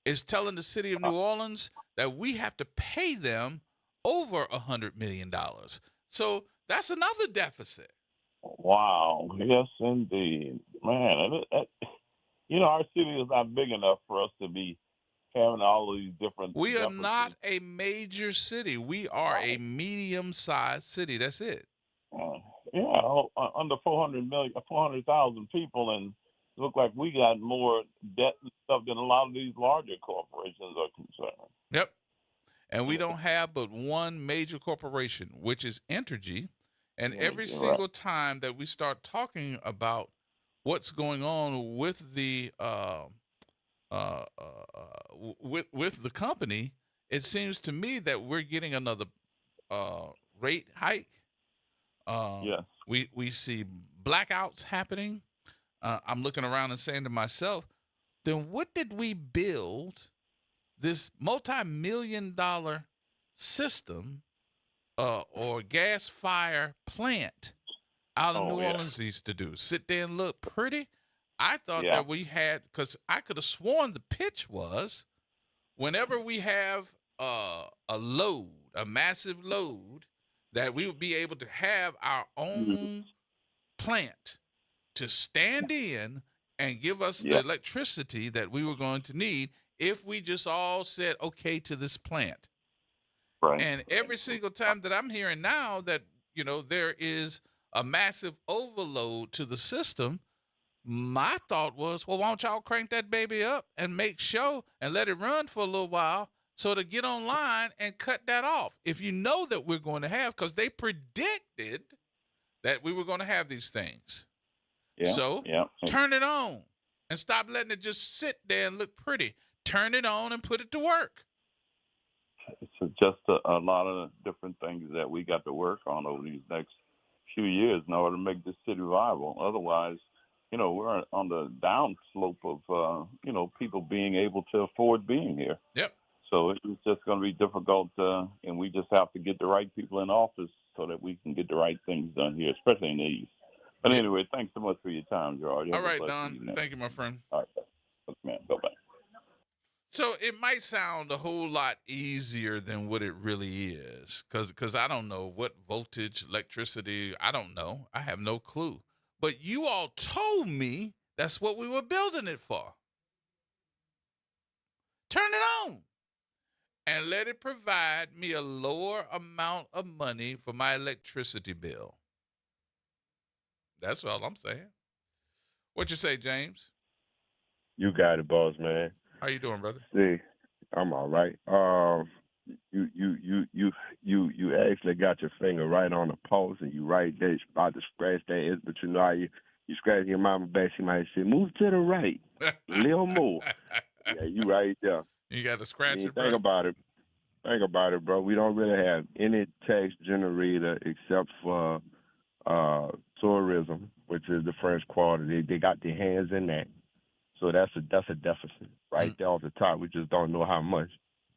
is telling the city of New Orleans that we have to pay them over $100 million. So that's another deficit. Wow. Yes, indeed. Man, our city is not big enough for us to be having all of these different We are deficits. not a major city. We are a medium-sized city. That's it. Under 400,000 people, and it look like we got more debt and stuff than a lot of these larger corporations are concerned. Yep. And we don't have but one major corporation, which is Entergy. And every single time that we start talking about what's going on with the with the company, it seems to me that we're getting another rate hike. We see blackouts happening. I'm looking around and saying to myself, then what did we build this multi-million-dollar system or gas fire plant out of New Orleans East to do? Sit there and look pretty? I thought that we had, because I could have sworn the pitch was whenever we have a load, a massive load, that we would be able to have our own plant to stand in and give us the electricity that we were going to need if we just all said okay to this plant. Right. And every single time that I'm hearing now that, there is a massive overload to the system, my thought was, well, why don't y'all crank that baby up and make sure and let it run for a little while so to get online and cut that off. If you know that we're going to have, because they predicted that we were going to have these things. Turn it on and stop letting it just sit there and look pretty. Turn it on and put it to work. It's just a lot of different things that we got to work on over these next few years in order to make this city viable. Otherwise, we're on the down slope of, people being able to afford being here. Yep. So it's just going to be difficult, and we just have to get the right people in office so that we can get the right things done here, especially in the East. But anyway, thanks so much for your time, Gerard. All right, Don. Thank you, my friend. All right. Okay, man. Bye-bye. So it might sound a whole lot easier than what it really is, because I don't know what voltage, electricity, I don't know. I have no clue. But you all told me that's what we were building it for. Turn it on and let it provide me a lower amount of money for my electricity bill. That's all I'm saying. What you say, James? You got it, boss man. How you doing, brother? See, I'm all right. You actually got your finger right on the pulse, and you right there about to scratch that itch, but you know how you scratch your mama back, she might say, move to the right, a little more. Yeah, you right there. You got to scratch it, bro. Think about it, bro. We don't really have any tax generator except for tourism, which is the French Quarter. They got their hands in that. So that's a deficit right there off the top. We just don't know how much.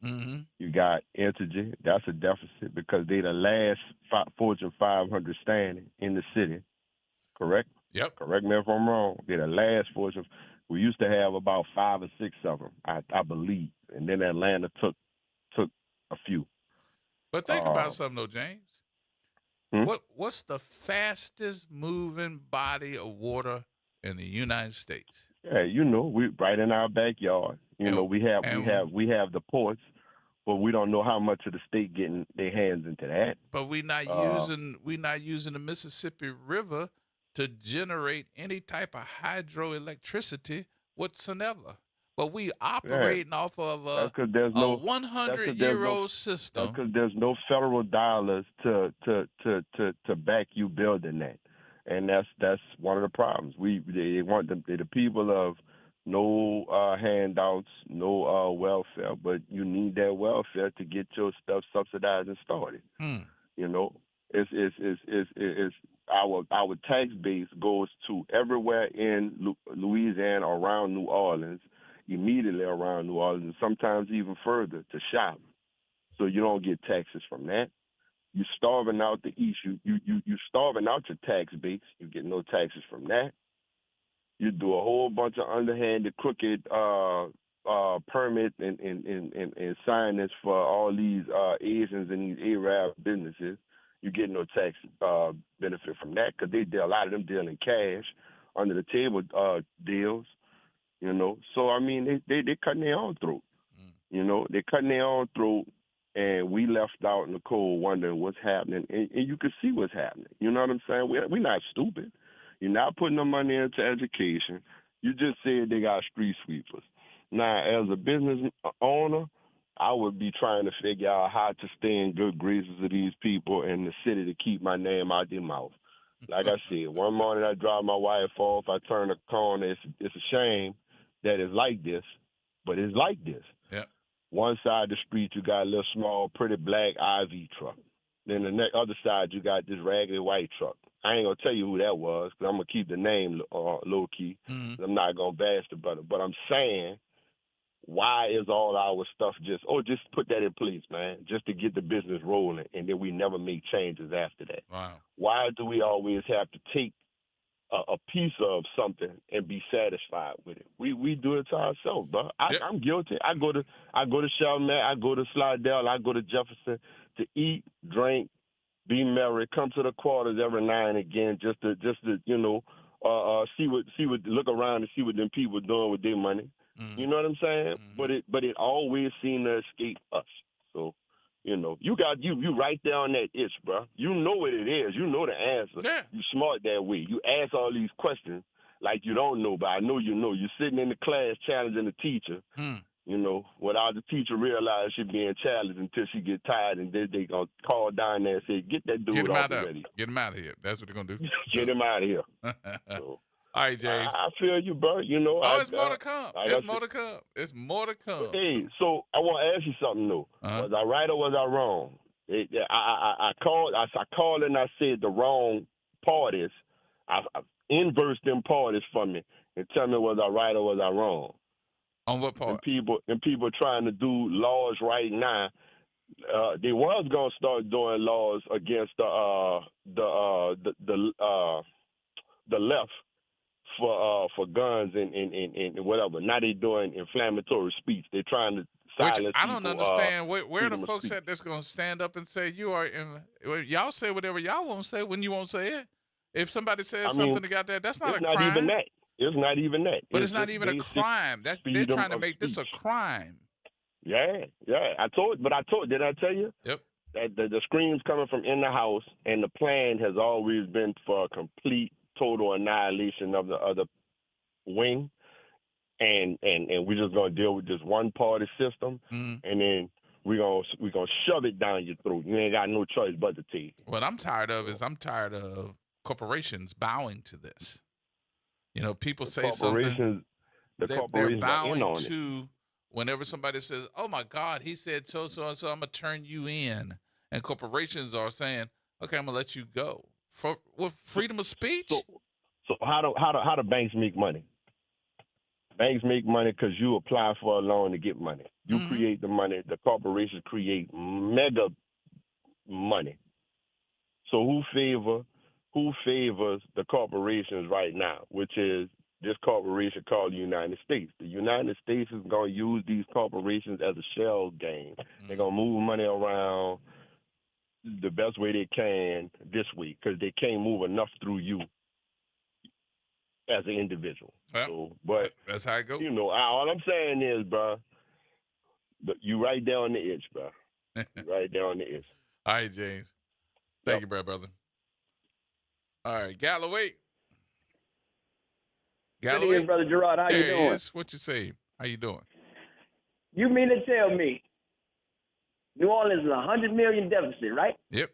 Mm-hmm. You got Entergy. That's a deficit because they the last Fortune 500 standing in the city. Correct? Yep. Correct me if I'm wrong. They're the last Fortune. We used to have about 5 or 6 of them, I believe, and then Atlanta took a few. But think about something though, James. Hmm? What's the fastest moving body of water in the United States? Yeah, we right in our backyard. We have the ports, but we don't know how much of the state getting their hands into that. But we're not using the Mississippi River to generate any type of hydroelectricity whatsoever. But we operating off of a 100-year-old system. That's because there's no federal dollars to back you building that, and that's one of the problems. They want the people of no handouts, no welfare, but you need that welfare to get your stuff subsidized and started. It's our tax base goes to everywhere in Louisiana around New Orleans, immediately around New Orleans, and sometimes even further to shop. So you don't get taxes from that. You're starving out the East. You starving out your tax base. You get no taxes from that. You do a whole bunch of underhanded, crooked permit and signings for all these Asians and these Arab businesses. You get no tax benefit from that because a lot of them deal in cash, under the table deals. So I mean they cutting their own throat. They're cutting their own throat, and we left out in the cold wondering what's happening. And you can see what's happening. You know what I'm saying? We're not stupid. You're not putting the money into education. You just said they got street sweepers. Now, as a business owner, I would be trying to figure out how to stay in good graces of these people in the city to keep my name out their mouth. Like I said, one morning I drive my wife off, I turn the corner. It's a shame that it's like this, but it's like this. Yeah. One side of the street, you got a little small, pretty black IV truck. Then the other side, you got this raggedy white truck. I ain't going to tell you who that was because I'm going to keep the name low-key. Mm-hmm. I'm not going to bash the brother. But I'm saying, why is all our stuff just put that in place, man, just to get the business rolling, and then we never make changes after that? Wow. Why do we always have to take a piece of something and be satisfied with it? We do it to ourselves, bro. I'm guilty. I go to Chalmette, I go to Slidell, I go to Jefferson to eat, drink, be merry, come to the quarters every now and again just to look around and see what them people doing with their money. Mm-hmm. You know what I'm saying? Mm-hmm. But it always seemed to escape us. So, you right there on that itch, bro. You know what it is. You know the answer. Yeah. You smart that way. You ask all these questions like you don't know, but I know you know. You're sitting in the class challenging the teacher. Without the teacher realize she being challenged until she get tired, and then they gonna call down there and say, "Get that dude off already. Get him out of here." That's what they're gonna do. Get him out of here. So, all right, James. I feel you, bro. It's more to come. It's more to come. It's more to come. Hey, so I want to ask you something though. Was I right or was I wrong? I called and I said the wrong parties. I inverse them parties for me and tell me was I right or was I wrong? On what part? And people trying to do laws right now. They was gonna start doing laws against the left for guns and whatever. Now they doing inflammatory speech. They're trying to silence people. I don't understand where are the folks at that's gonna stand up and say you are in. Y'all say whatever y'all won't say when you won't say it. If somebody says something about that, that's not a crime. It's not even that. It's not even that. But it's not even a crime. They're trying to make this a crime. Yeah. Did I tell you? Yep. That the screams coming from in the house, and the plan has always been for a complete, total annihilation of the other wing, and we're just gonna deal with this one party system, and then we're gonna shove it down your throat. You ain't got no choice but to take it. What I'm tired of corporations bowing to this. People say something. They're bowing to whenever somebody says, "Oh my God, he said so and so, I'm gonna turn you in," and corporations are saying, "Okay, I'm gonna let you go for freedom of speech." So how do banks make money? Banks make money because you apply for a loan to get money. You create the money. The corporations create mega money. So who favors the corporations right now, which is this corporation called the United States. The United States is going to use these corporations as a shell game. They're going to move money around the best way they can this week because they can't move enough through you as an individual. Well, so, but that's how it goes. You know, all I'm saying is, bro, you right there on the itch, bro. You right there on the itch. All right, James. Thank you, brother. All right, Galloway. Greetings, Brother Gerod. How you doing? Yes. What you say? How you doing? You mean to tell me New Orleans is $100 million deficit, right? Yep.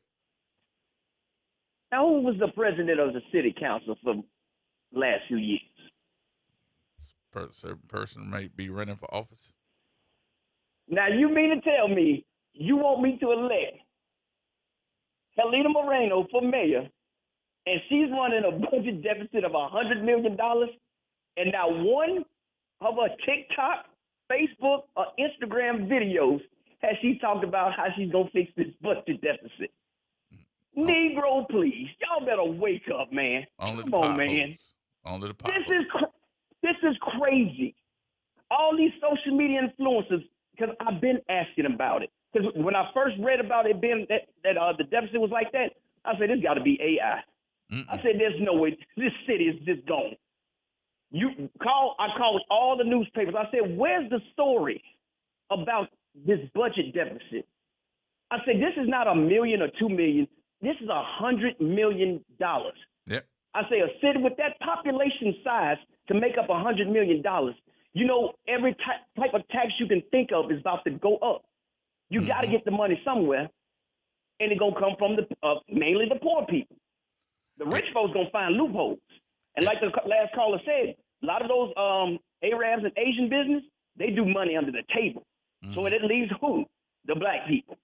Now, who was the president of the city council for the last few years? Certain person might be running for office. Now, you mean to tell me you want me to elect Helena Moreno for mayor, and she's running a budget deficit of $100 million, and not one of her TikTok, Facebook, or Instagram videos has she talked about how she's going to fix this budget deficit? Negro, please. Y'all better wake up, man. Come on, man. Only the This is crazy. All these social media influencers, because I've been asking about it. Because when I first read about it being that the deficit was like that, I said, this got to be AI. I said, there's no way. This city is just gone. I called all the newspapers. I said, where's the story about this budget deficit? I said, this is not $1 million or $2 million. This is $100 million. Yep. I say a city with that population size to make up $100 million. You know, every type of tax you can think of is about to go up. You got to get the money somewhere, and it's going to come from mainly the poor people. The rich folks going to find loopholes. And like the last caller said, a lot of those Arabs and Asian business, they do money under the table. So it leaves who? The black people.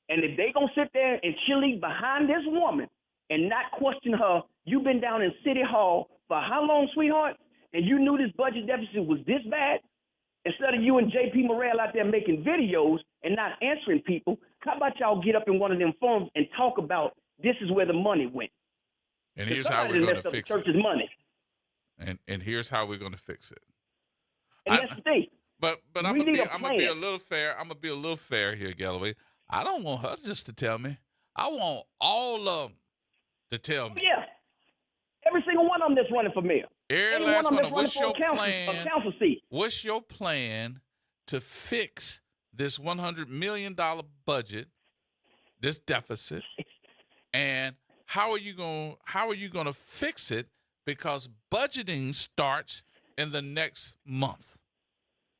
And if they going to sit there and chili behind this woman and not question her, you've been down in City Hall for how long, sweetheart? And you knew this budget deficit was this bad? Instead of you and JP Morrell out there making videos and not answering people, how about y'all get up in one of them forums and talk about this is where the money went? And here's how we're going to fix it. Church's money. And here's how we're going to fix it. And that's the thing. But I'm gonna be a little fair. I'm gonna be a little fair here, Galloway. I don't want her just to tell me. I want all of them to tell me. Yeah. Every single one of them that's running for mayor. Every last one of them. What's your plan? Council seat. What's your plan to fix this $100 million budget, this deficit, and how are you going to fix it? Because budgeting starts in the next month.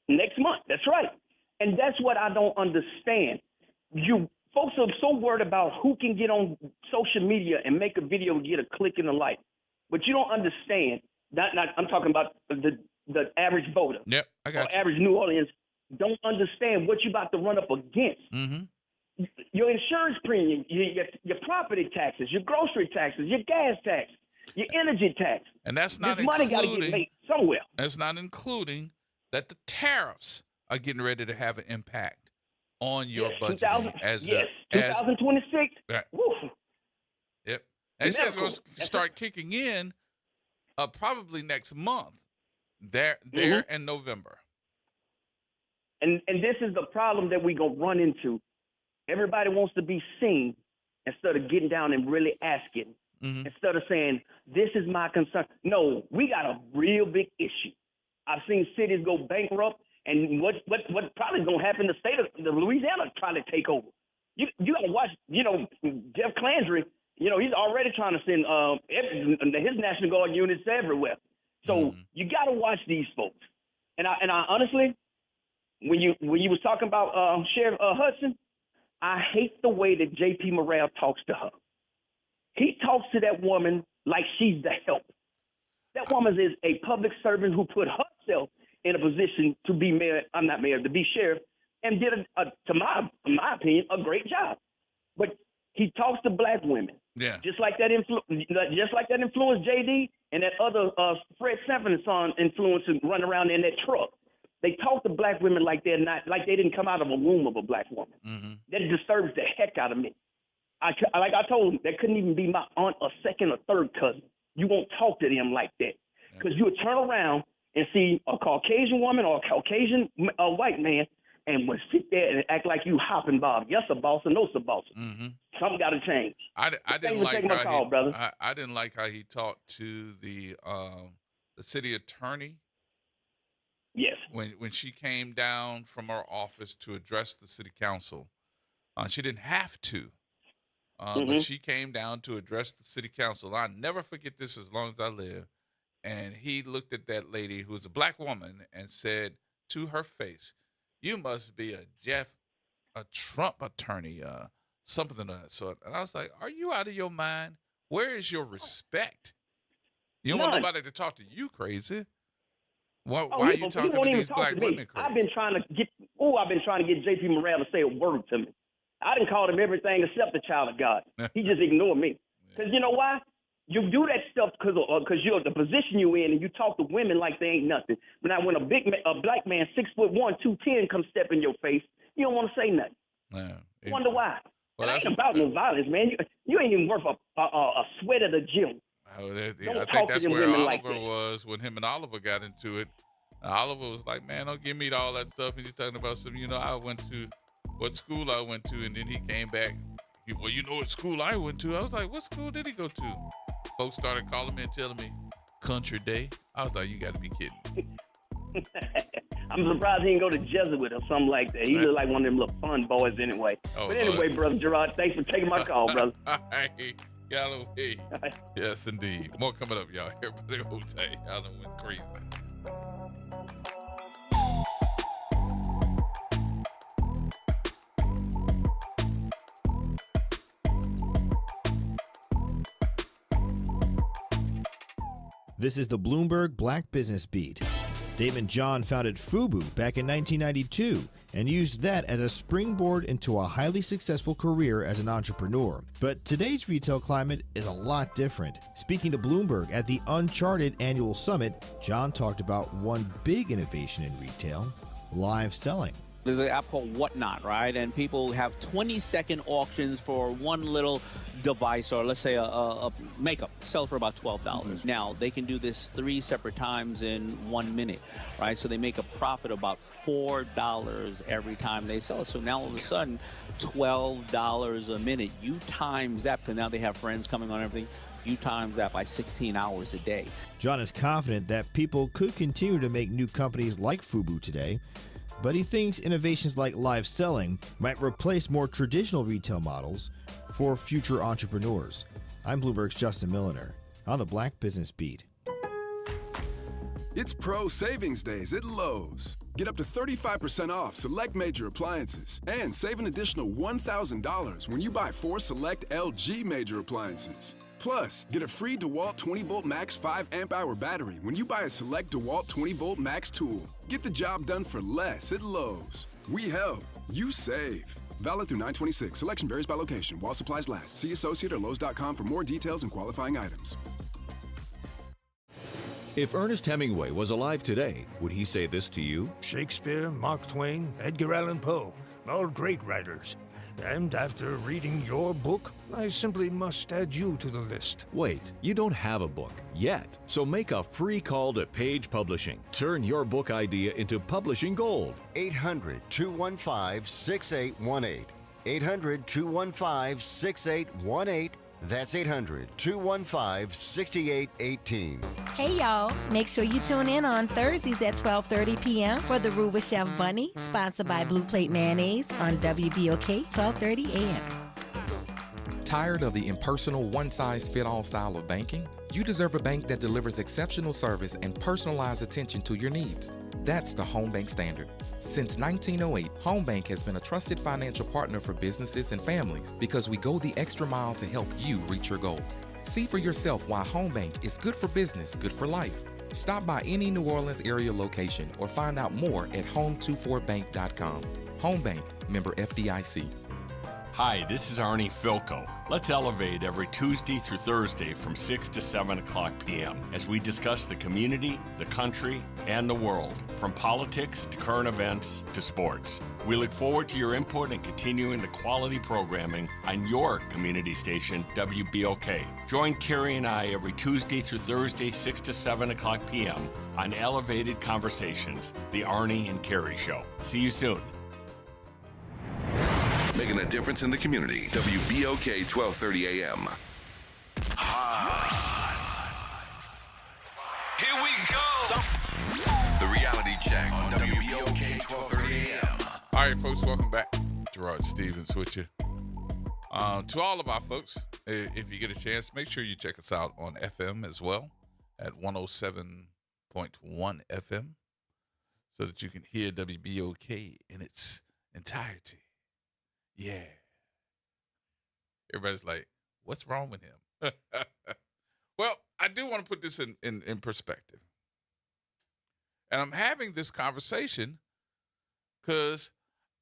Next month, that's right. And that's what I don't understand. You folks are so worried about who can get on social media and make a video and get a click and a like. But you don't understand. I'm talking about the average voter. Yep, I got or average New Orleans don't understand what you're about to run up against. Mm-hmm. Your insurance premium, your property taxes, your grocery taxes, your gas tax, your energy tax. And that's not this money got to get made somewhere. That's not including that the tariffs are getting ready to have an impact on your budget. 2026. Right. Woo. Yep. And it's going to start kicking in probably next month. There in November. And this is the problem that we're going to run into. Everybody wants to be seen instead of getting down and really asking. Mm-hmm. Instead of saying, this is my concern. No, we got a real big issue. I've seen cities go bankrupt, and what probably going to happen, the state of Louisiana probably take over. You got to watch, Jeff Clandry, he's already trying to send his National Guard units everywhere. So you got to watch these folks. And I honestly, when you was talking about Sheriff Hudson, I hate the way that J.P. Morrell talks to her. He talks to that woman like she's the help. That woman is a public servant who put herself in a position to be to be sheriff, and did, to my opinion, a great job. But he talks to black women. Yeah. Just like that influenced JD and that other Fred Sanford's son influencer running around in that truck. They talk to black women like they didn't come out of a womb of a black woman. Mm-hmm. That disturbs the heck out of me. I told him, that couldn't even be my aunt or second or third cousin. You won't talk to them like that. Because you would turn around and see a Caucasian woman or a Caucasian white man and would sit there and act like you hopping Bob. Yes, a boss or no, sir, boss. Something got to change. I didn't like my call, brother. I didn't like how he talked to the city attorney. Yes. When she came down from her office to address the city council, she didn't have to, but she came down to address the city council. I'll never forget this as long as I live. And he looked at that lady who was a black woman and said to her face, "You must be a Trump attorney, something of that sort." And I was like, "Are you out of your mind? Where is your respect? You don't want nobody to talk to you crazy. Why are you talking to these black women crazy?" I've been trying to get JP Morrell to say a word to me. I done called him everything except a child of God. He just ignored me. Because you know why? You do that stuff because you're the position you're in, and you talk to women like they ain't nothing. But now when a black man, 6'1", 210, comes step in your face, you don't want to say nothing. Yeah, wonder why. Well, it ain't about no violence, man. You ain't even worth a sweat at the gym. I think that's where Oliver was when him and Oliver got into it. Oliver was like, "Man, don't give me all that stuff." And he's talking about some, I went to what school I went to, and then he came back. Well, you know what school I went to? I was like, "What school did he go to?" Folks started calling me and telling me, "Country Day." I was like, "You got to be kidding." I'm surprised he didn't go to Jesuit or something like that. He looked like one of them little fun boys anyway. But anyway, Brother Gerard, thanks for taking my call, brother. Hey, Galloway. Yes, indeed. More coming up, y'all. Everybody hold tight. Y'all done went crazy. This is the Bloomberg Black Business Beat. Damon John founded FUBU back in 1992 and used that as a springboard into a highly successful career as an entrepreneur. But today's retail climate is a lot different. Speaking to Bloomberg at the Uncharted Annual Summit, John talked about one big innovation in retail: live selling. There's an app called Whatnot, right? And people have 20-second auctions for one little device, or let's say a makeup, sells for about $12. Now, they can do this 3 separate times in 1 minute, right? So they make a profit about $4 every time they sell it. So now all of a sudden, $12 a minute. You times that, because now they have friends coming on everything. You times that by 16 hours a day. John is confident that people could continue to make new companies like FUBU today, but he thinks innovations like live selling might replace more traditional retail models for future entrepreneurs. I'm Bloomberg's Justin Milliner on the Black Business Beat. It's Pro Savings Days at Lowe's. Get up to 35% off select major appliances and save an additional $1,000 when you buy 4 select LG major appliances. Plus, get a free DeWalt 20-volt max 5 amp-hour battery when you buy a select DeWalt 20-volt max tool. Get the job done for less at Lowe's. We help, you save. Valid through 9/26. Selection varies by location while supplies last. See associate or Lowe's.com for more details and qualifying items. If Ernest Hemingway was alive today, would he say this to you? Shakespeare, Mark Twain, Edgar Allan Poe, all great writers. And after reading your book, I simply must add you to the list. Wait, you don't have a book yet. So make a free call to Page Publishing. Turn your book idea into publishing gold. 800-215-6818. 800-215-6818. That's 800-215-6818. Hey, y'all. Make sure you tune in on Thursdays at 12:30 p.m. for The Room with Chef Bunny, sponsored by Blue Plate Mayonnaise on WBOK 12:30 a.m. Tired of the impersonal, one-size-fit-all style of banking? You deserve a bank that delivers exceptional service and personalized attention to your needs. That's the Home Bank Standard. Since 1908, Home Bank has been a trusted financial partner for businesses and families because we go the extra mile to help you reach your goals. See for yourself why Home Bank is good for business, good for life. Stop by any New Orleans area location or find out more at home24bank.com. Home Bank, member FDIC. Hi, this is Arnie Filko. Let's elevate every Tuesday through Thursday from 6 to 7 o'clock p.m. as we discuss the community, the country, and the world, from politics to current events to sports. We look forward to your input and continuing the quality programming on your community station, WBOK. Join Carrie and I every Tuesday through Thursday, 6 to 7 o'clock p.m. on Elevated Conversations, the Arnie and Carrie Show. See you soon. Making a difference in the community. WBOK 1230 AM. Here we go. The reality check on WBOK 1230 AM. All right, folks, welcome back. Gerard Stevens with you. To all of our folks, if you get a chance, make sure you check us out on FM as well at 107.1 FM so that you can hear WBOK in its entirety. Yeah. Everybody's like, what's wrong with him? Well, I do want to put this in perspective. And I'm having this conversation because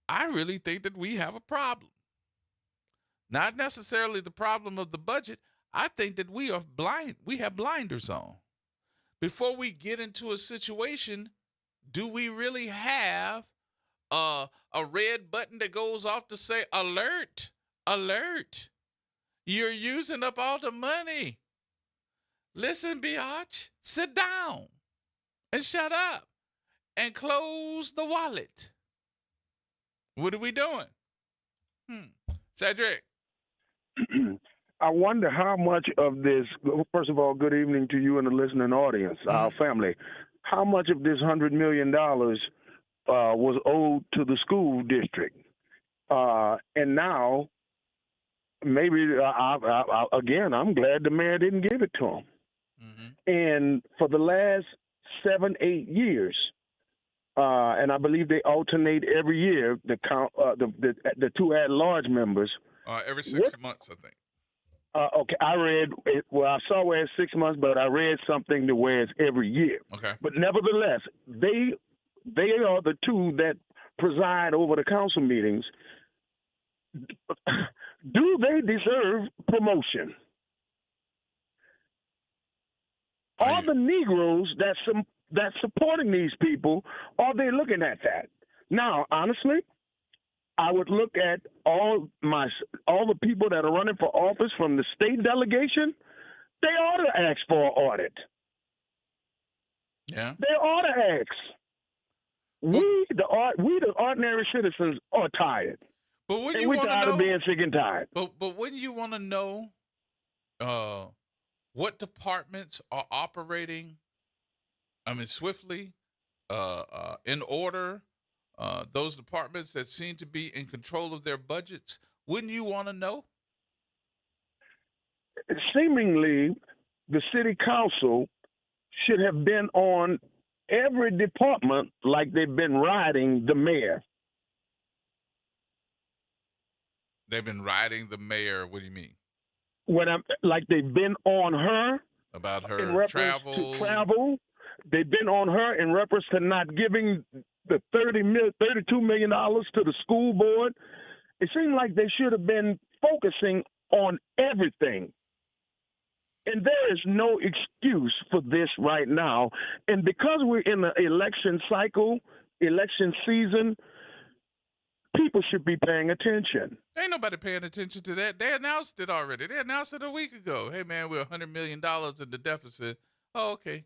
I really think that we have a problem. Not necessarily the problem of the budget. I think that we are blind. We have blinders on. Before we get into a situation, do we really have a red button that goes off to say, alert, alert, you're using up all the money. Listen, biatch, sit down and shut up and close the wallet. What are we doing? Cedric. I wonder how much of this, first of all, good evening to you and the listening audience, our family. How much of this $100 million was owed to the school district? And now, maybe, again, I'm glad the mayor didn't give it to him. And for the last 7-8 years, and I believe they alternate every year, the two at-large members. Every 6 months, I think. Okay, I read, I saw where it's 6 months, but I read something to where it's every year. Okay. But nevertheless, they are the two that preside over the council meetings. Do they deserve promotion? Are the Negroes that's supporting these people, are they looking at that? Now, honestly, I would look at all the people that are running for office from the state delegation. They ought to ask for an audit. Yeah. They ought to ask. We the ordinary citizens are tired. But when and you we're want to tired know, of being sick and tired. But when you want to know what departments are operating, swiftly, in order, those departments that seem to be in control of their budgets, wouldn't you want to know? Seemingly, the city council should have been on every department like they've been riding the mayor. They've been riding the mayor. What do you mean? Like they've been on her about in her reference travel. to travel. They've been on her in reference to not giving the $32 million to the school board. It seemed like they should have been focusing on everything. And there is no excuse for this right now. And because we're in the election cycle, election season, people should be paying attention. Ain't nobody paying attention to that. They announced it already. They announced it a week ago. Hey, man, we're $100 million in the deficit. Oh, okay.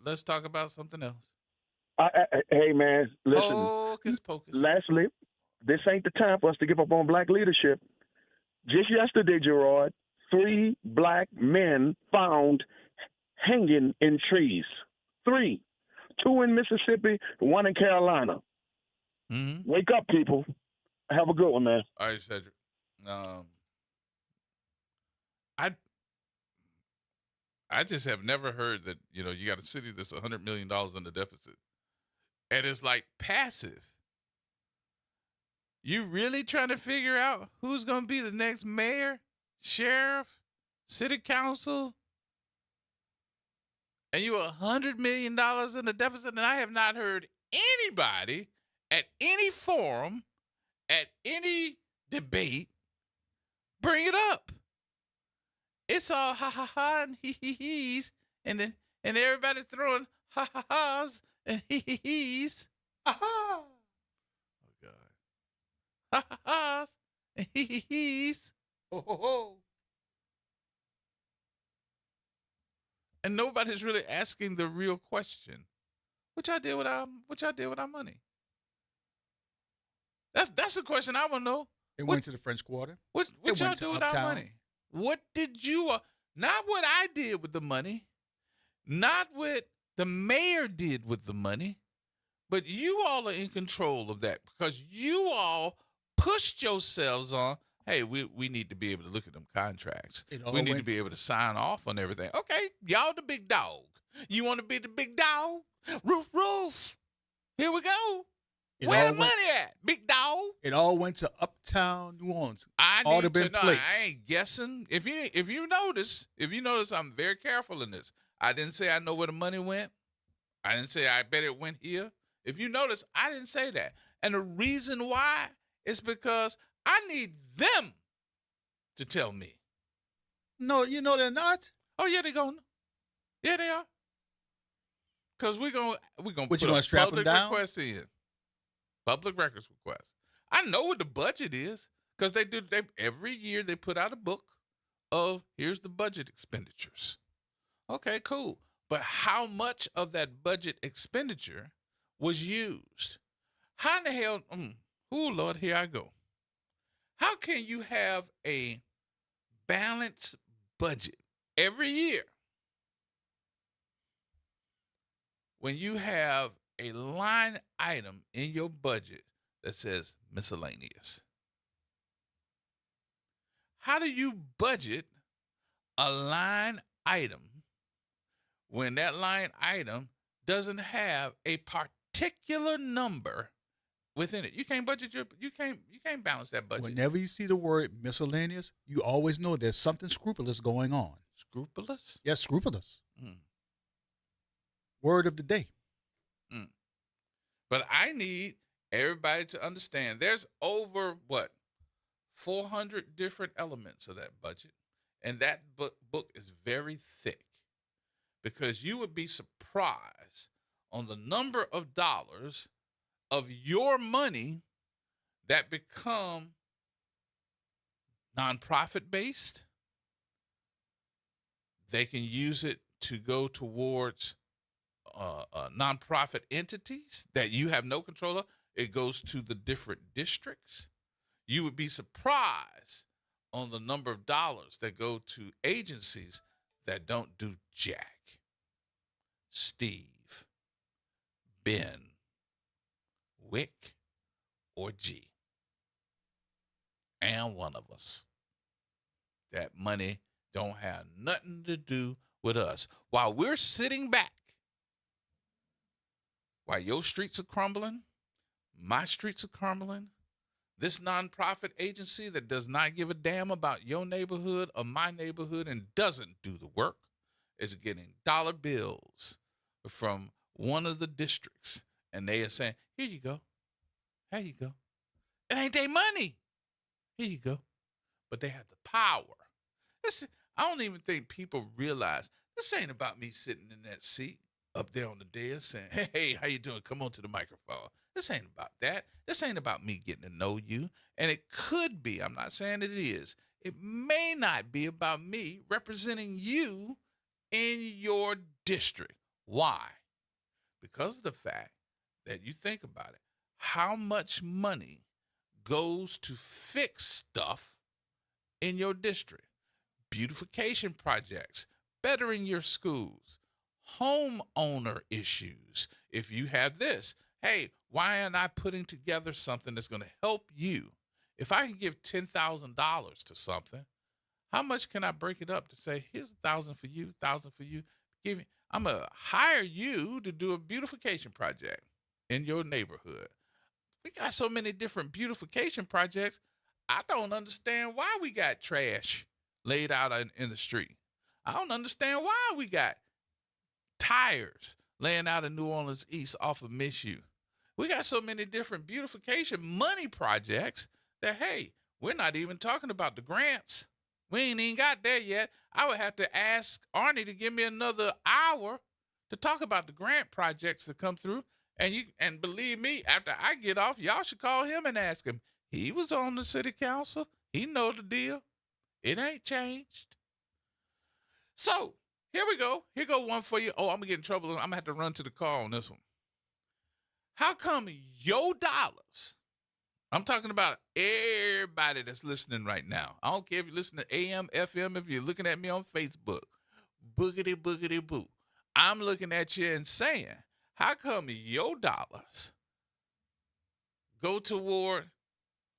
Let's talk about something else. Hey, man, listen. Hocus pocus. Lastly, this ain't the time for us to give up on black leadership. Just yesterday, Gerard, 3 black men found hanging in trees. 3. 2 in Mississippi, 1 in Carolina. Mm-hmm. Wake up, people. Have a good one, man. All right, Cedric. I just have never heard that, you got a city that's $100 million in the deficit. And it's like passive. You really trying to figure out who's going to be the next mayor, sheriff, city council? And you $100 million in the deficit? And I have not heard anybody at any forum, at any debate, bring it up. It's all ha ha ha and he he's, and everybody throwing ha ha ha's and he he's. Ha ha. Oh God. Ha ha ha's and he he's. Ho ho ho. And nobody's really asking the real question. What y'all did with our money? That's the question I want to know. It went to the French Quarter. What It y'all went to do with our Uptown. money? What did you not what I did with the money, not what the mayor did with the money, but you all are in control of that because you all pushed yourselves on, hey, we need to be able to look at them contracts. We need to be able to sign off on everything. Okay, y'all the big dog. You want to be the big dog? Roof. Here we go. Where the money at, big dog? It all went to Uptown New Orleans. I all need to know. place. I ain't guessing. If you notice, I'm very careful in this. I didn't say I know where the money went. I didn't say I bet it went here. If you notice, I didn't say that. And the reason why is because I need them to tell me. No, they're not. Oh yeah, they're going. Yeah, they are. Cause we're gonna What, you put gonna a strap them public down? request in. Public records request. I know what the budget is because they every year they put out a book of here's the budget expenditures. Okay, cool. But how much of that budget expenditure was used? How in the hell? Oh Lord, here I go. How can you have a balanced budget every year when you have a line item in your budget that says miscellaneous? How do you budget a line item when that line item doesn't have a particular number within it? You can't budget you can't balance that budget. Whenever you see the word miscellaneous, you always know there's something scrupulous going on. Scrupulous? Yes, scrupulous. Word of the day. But I need everybody to understand there's over 400 different elements of that budget. And that book is very thick because you would be surprised on the number of dollars of your money that become nonprofit based. They can use it to go towards nonprofit entities that you have no control of. It goes to the different districts. You would be surprised on the number of dollars that go to agencies that don't do jack. Steve, Ben, Wick, or G. And one of us. That money don't have nothing to do with us. While we're sitting back, while your streets are crumbling, my streets are crumbling, this nonprofit agency that does not give a damn about your neighborhood or my neighborhood and doesn't do the work is getting dollar bills from one of the districts. And they are saying, here you go. There you go. It ain't their money. Here you go. But they have the power. I don't even think people realize this ain't about me sitting in that seat up there on the dais saying, hey, how you doing? Come on to the microphone. This ain't about that. This ain't about me getting to know you. And it could be, I'm not saying it is, it may not be about me representing you in your district. Why? Because of the fact that you think about it, how much money goes to fix stuff in your district? Beautification projects, bettering your schools, homeowner issues. If you have this, hey, why aren't I putting together something that's going to help you? If I can give $10,000 to something, how much can I break it up to say, here's $1,000 for you, $1,000 for you? I'm going to hire you to do a beautification project in your neighborhood. We got so many different beautification projects. I don't understand why we got trash laid out in the street. I don't understand why we got tires laying out in New Orleans East off of Miss You. We got so many different beautification money projects that, hey, we're not even talking about the grants. We ain't even got there yet. I would have to ask Arnie to give me another hour to talk about the grant projects that come through. And believe me, after I get off, y'all should call him and ask him. He was on the city council. He know the deal. It ain't changed. So here we go. Here go one for you. Oh, I'm gonna get in trouble. I'm gonna have to run to the car on this one. How come your dollars? I'm talking about everybody that's listening right now. I don't care if you listen to AM, FM, if you're looking at me on Facebook. Boogity, boogity, boo. I'm looking at you and saying, how come your dollars go toward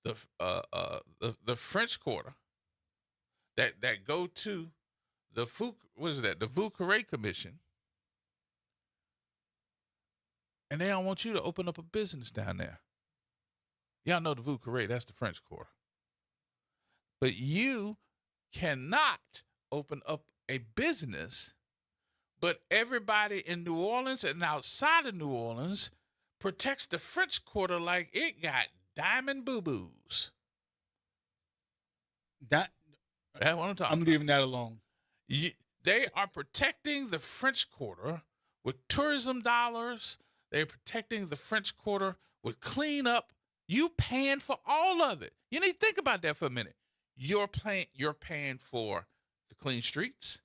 the French Quarter that go to the Vauqueré Commission, and they don't want you to open up a business down there? Y'all know the Vauqueré, that's the French Quarter. But you cannot open up a business, but everybody in New Orleans and outside of New Orleans protects the French Quarter like it got diamond boo-boos. That's what I'm talking about. I'm leaving that alone. They are protecting the French Quarter with tourism dollars. They're protecting the French Quarter with cleanup. You paying for all of it. You need to think about that for a minute. You're paying for the clean streets,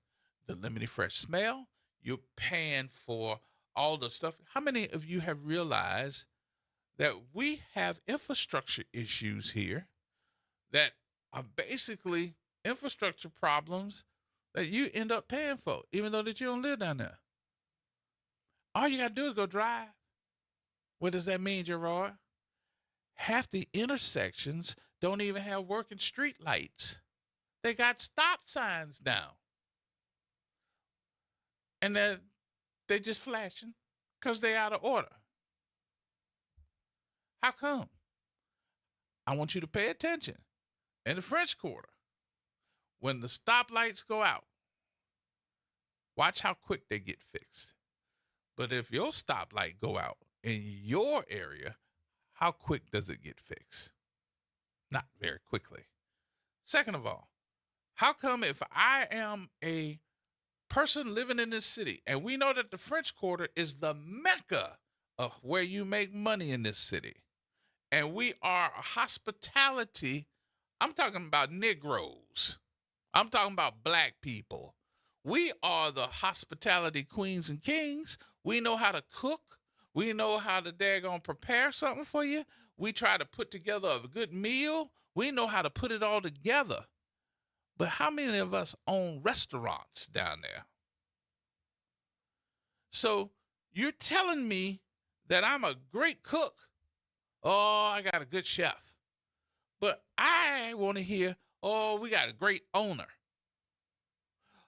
the limited fresh smell. You're paying for all the stuff. How many of you have realized that we have infrastructure issues here that are basically infrastructure problems that you end up paying for, even though that you don't live down there? All you got to do is go drive. What does that mean, Gerard? Half the intersections don't even have working street lights. They got stop signs now. And they just flashing because they out of order. How come? I want you to pay attention. In the French Quarter, when the stoplights go out, watch how quick they get fixed. But if your stoplight go out in your area, how quick does it get fixed? Not very quickly. Second of all, how come if I am a person living in this city, and we know that the French Quarter is the mecca of where you make money in this city, and we are a hospitality, I'm talking about Negroes. I'm talking about black people. We are the hospitality queens and kings. We know how to cook. We know how to daggone prepare something for you. We try to put together a good meal. We know how to put it all together. But how many of us own restaurants down there? So you're telling me that I'm a great cook. Oh, I got a good chef. But I want to hear, oh, we got a great owner.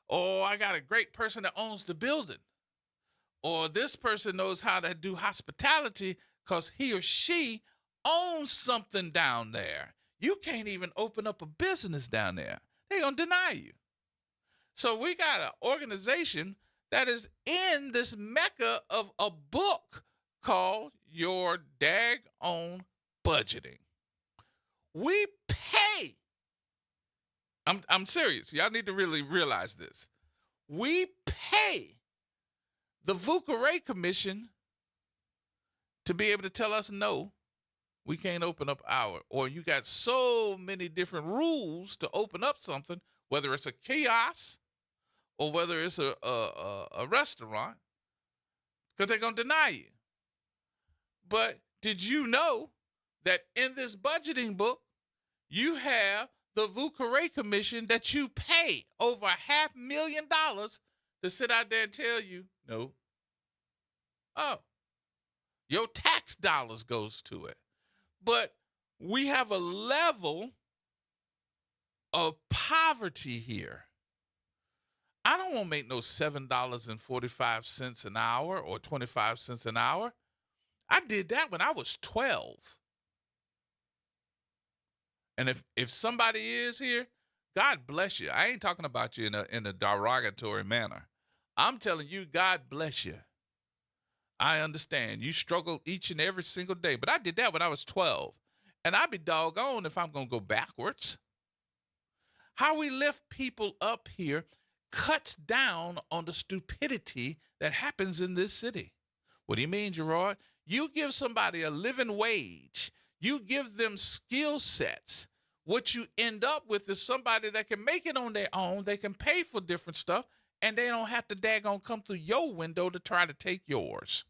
Oh, I got a great person that owns the building. Or this person knows how to do hospitality because he or she owns something down there. You can't even open up a business down there. They're going to deny you. So we got an organization that is in this mecca of a book called Your Daggone Budgeting. We pay. I'm serious. Y'all need to really realize this. We pay the Vauqueré Commission to be able to tell us, no, we can't open up our, or you got so many different rules to open up something, whether it's a kiosk or whether it's a restaurant, because they're going to deny you. But did you know that in this budgeting book, you have the Vauqueré Commission that you pay over $500,000 to sit out there and tell you, no. Oh, your tax dollars goes to it. But we have a level of poverty here. I don't want to make no $7.45 an hour or 25 cents an hour. I did that when I was 12. And if somebody is here, God bless you. I ain't talking about you in a derogatory manner. I'm telling you, God bless you. I understand. You struggle each and every single day. But I did that when I was 12. And I'd be doggone if I'm going to go backwards. How we lift people up here cuts down on the stupidity that happens in this city. What do you mean, Gerard? You give somebody a living wage. You give them skill sets. What you end up with is somebody that can make it on their own. They can pay for different stuff, and they don't have to daggone come through your window to try to take yours.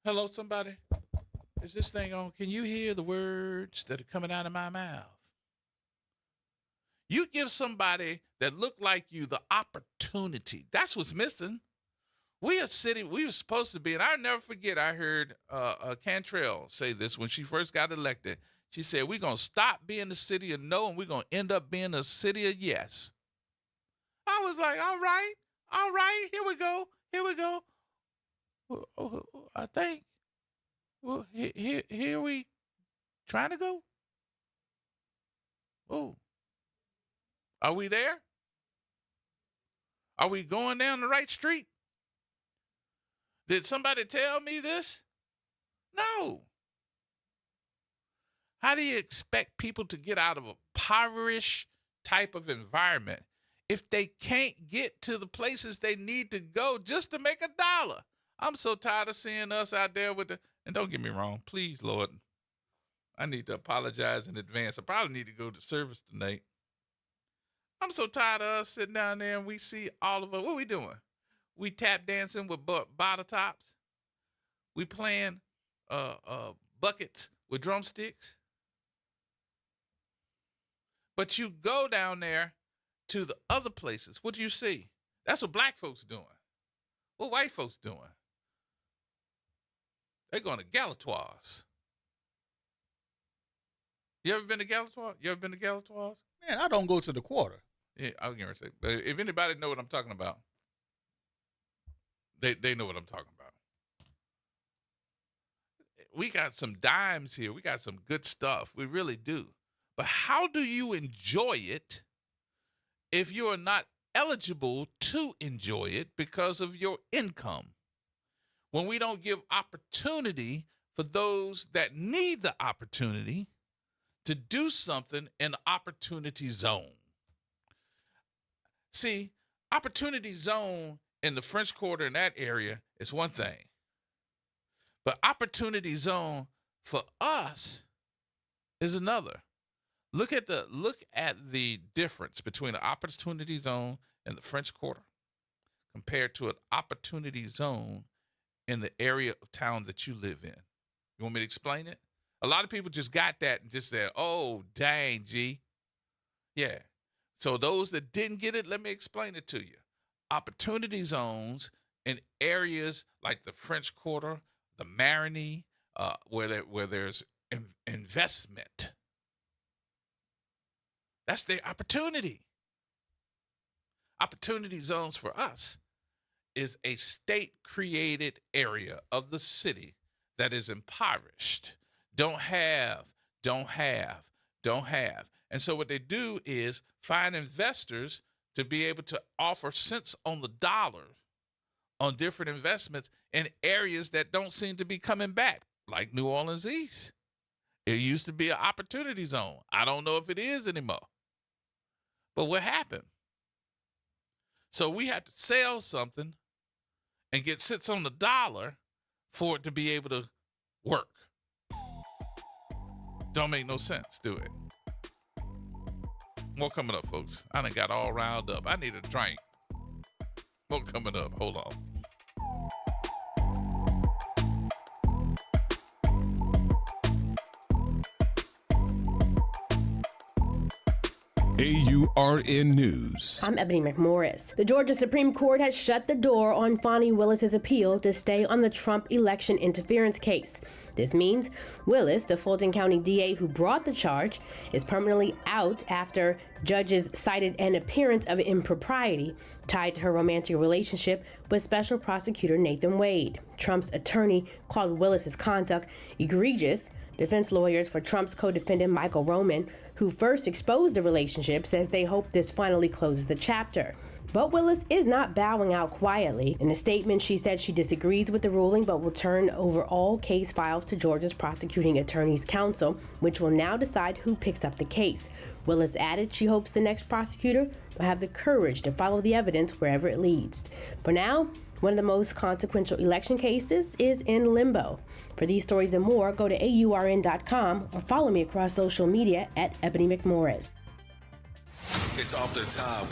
Hello, somebody? Is this thing on? Can you hear the words that are coming out of my mouth? You give somebody that look like you the opportunity. That's what's missing. We a city, we were supposed to be, and I'll never forget, I heard Cantrell say this when she first got elected. She said, we're going to stop being the city of no, and we're going to end up being a city of yes. I was like, all right, here we go. Well, I think, well, here we trying to go. Oh, are we there? Are we going down the right street? Did somebody tell me this? No. How do you expect people to get out of a impoverished type of environment if they can't get to the places they need to go just to make $1? I'm so tired of seeing us out there with the, and don't get me wrong, please, Lord, I need to apologize in advance. I probably need to go to service tonight. I'm so tired of us sitting down there and we see all of us. What are we doing? We tap dancing with bottle tops. We playing buckets with drumsticks. But you go down there to the other places. What do you see? That's what black folks doing. What white folks doing? They're going to Galatoire's. You ever been to Galatoire's? Man, I don't go to the Quarter. Yeah, I was going to say, but if anybody know what I'm talking about, they know what I'm talking about. We got some dimes here. We got some good stuff. We really do. But how do you enjoy it if you are not eligible to enjoy it because of your income? When we don't give opportunity for those that need the opportunity to do something in the opportunity zone. See, opportunity zone in the French Quarter in that area is one thing. But opportunity zone for us is another. Look at the difference between an opportunity zone in the French Quarter compared to an opportunity zone in the area of town that you live in. You want me to explain it? A lot of people just got that and just said, oh, dang, G. Yeah. So those that didn't get it, let me explain it to you. Opportunity zones in areas like the French Quarter, the Marigny, where there's investment. That's their opportunity. Opportunity zones for us is a state-created area of the city that is impoverished, don't have. And so what they do is find investors to be able to offer cents on the dollar on different investments in areas that don't seem to be coming back, like New Orleans East. It used to be an opportunity zone. I don't know if it is anymore. But what happened? So we had to sell something and get cents on the dollar for it to be able to work. Don't make no sense, do it? More coming up, folks. I done got all riled up. I need a drink. More coming up. Hold on. AURN News. I'm Ebony McMorris. The Georgia Supreme Court has shut the door on Fani Willis's appeal to stay on the Trump election interference case. This means Willis, the Fulton County DA who brought the charge, is permanently out after judges cited an appearance of impropriety tied to her romantic relationship with Special Prosecutor Nathan Wade. Trump's attorney called Willis's conduct egregious. Defense lawyers for Trump's co-defendant Michael Roman, who first exposed the relationship, says they hope this finally closes the chapter. But Willis is not bowing out quietly. In a statement, she said she disagrees with the ruling but will turn over all case files to Georgia's prosecuting attorney's council, which will now decide who picks up the case. Willis added she hopes the next prosecutor will have the courage to follow the evidence wherever it leads. For now, one of the most consequential election cases is in limbo. For these stories and more, go to AURN.com or follow me across social media at Ebony McMorris. It's Off the Top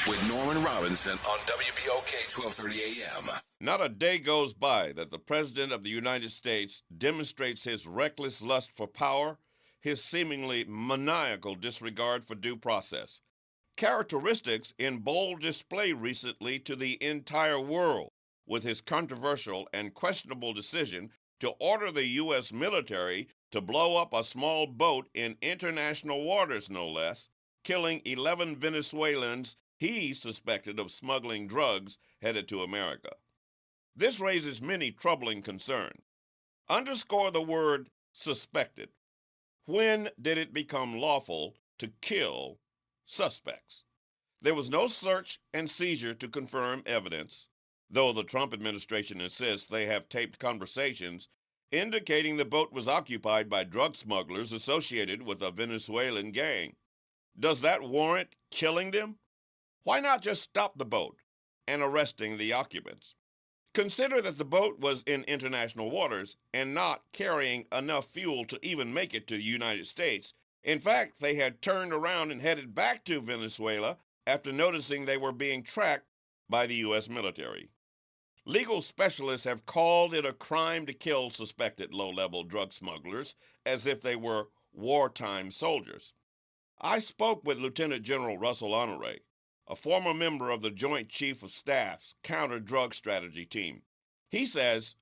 with Norman Robinson on WBOK 1230 AM. Not a day goes by that the President of the United States demonstrates his reckless lust for power, his seemingly maniacal disregard for due process. Characteristics in bold display recently to the entire world with his controversial and questionable decision to order the U.S. military to blow up a small boat in international waters, no less, killing 11 Venezuelans he suspected of smuggling drugs headed to America. This raises many troubling concerns. Underscore the word suspected. When did it become lawful to kill suspects? There was no search and seizure to confirm evidence, though the Trump administration insists they have taped conversations indicating the boat was occupied by drug smugglers associated with a Venezuelan gang. Does that warrant killing them? Why not just stop the boat and arresting the occupants? Consider that the boat was in international waters and not carrying enough fuel to even make it to the United States. In fact, they had turned around and headed back to Venezuela after noticing they were being tracked by the U.S. military. Legal specialists have called it a crime to kill suspected low-level drug smugglers as if they were wartime soldiers. I spoke with Lieutenant General Russell Honore, a former member of the Joint Chief of Staff's counter-drug strategy team. He says,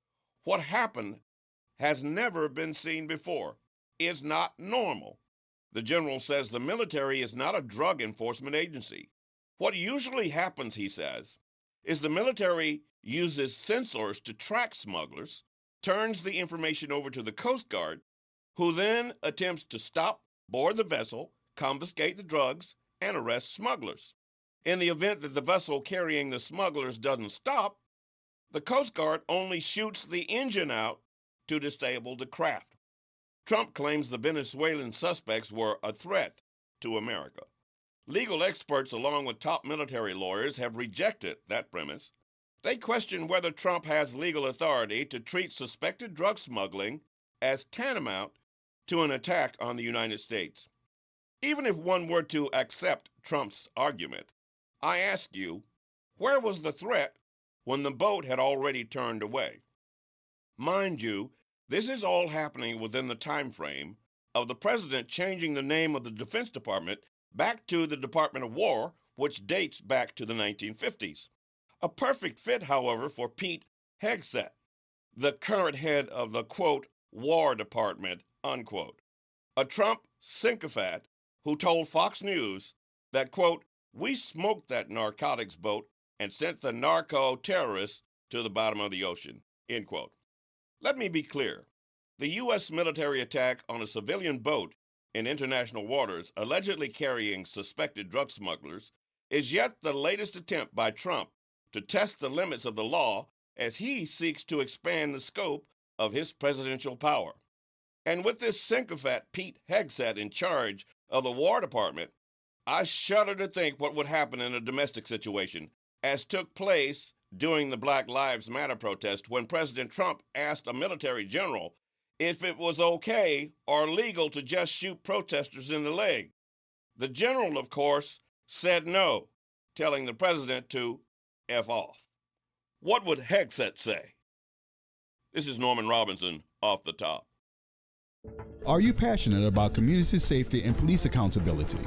what happened has never been seen before. It's not normal. The general says the military is not a drug enforcement agency. What usually happens, he says, is the military uses sensors to track smugglers, turns the information over to the Coast Guard, who then attempts to stop, board the vessel, confiscate the drugs, and arrest smugglers. In the event that the vessel carrying the smugglers doesn't stop, the Coast Guard only shoots the engine out to disable the craft. Trump claims the Venezuelan suspects were a threat to America. Legal experts, along with top military lawyers, have rejected that premise. They question whether Trump has legal authority to treat suspected drug smuggling as tantamount to an attack on the United States. Even if one were to accept Trump's argument, I ask you, where was the threat when the boat had already turned away? Mind you, this is all happening within the time frame of the president changing the name of the Defense Department back to the Department of War, which dates back to the 1950s. A perfect fit, however, for Pete Hegseth, the current head of the, quote, War Department, unquote. A Trump sycophant who told Fox News that, quote, we smoked that narcotics boat and sent the narco-terrorists to the bottom of the ocean, end quote. Let me be clear. The U.S. military attack on a civilian boat in international waters allegedly carrying suspected drug smugglers is yet the latest attempt by Trump to test the limits of the law as he seeks to expand the scope of his presidential power. And with this sycophant Pete Hegseth in charge of the War Department, I shudder to think what would happen in a domestic situation, as took place during the Black Lives Matter protest when President Trump asked a military general if it was okay or legal to just shoot protesters in the leg. The general, of course, said no, telling the president to F off. What would Hegseth say? This is Norman Robinson, Off the Top. Are you passionate about community safety and police accountability?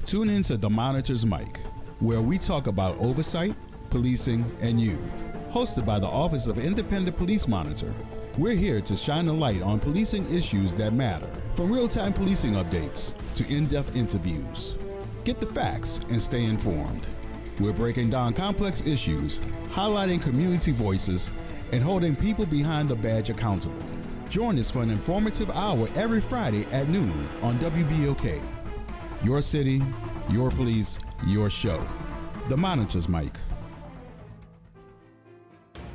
Tune in to The Monitor's Mic, where we talk about oversight, policing, and you. Hosted by the Office of Independent Police Monitor, we're here to shine a light on policing issues that matter, from real-time policing updates to in-depth interviews. Get the facts and stay informed. We're breaking down complex issues, highlighting community voices, and holding people behind the badge accountable. Join us for an informative hour every Friday at noon on WBOK. Your city, your police, your show. The Monitor's Mic.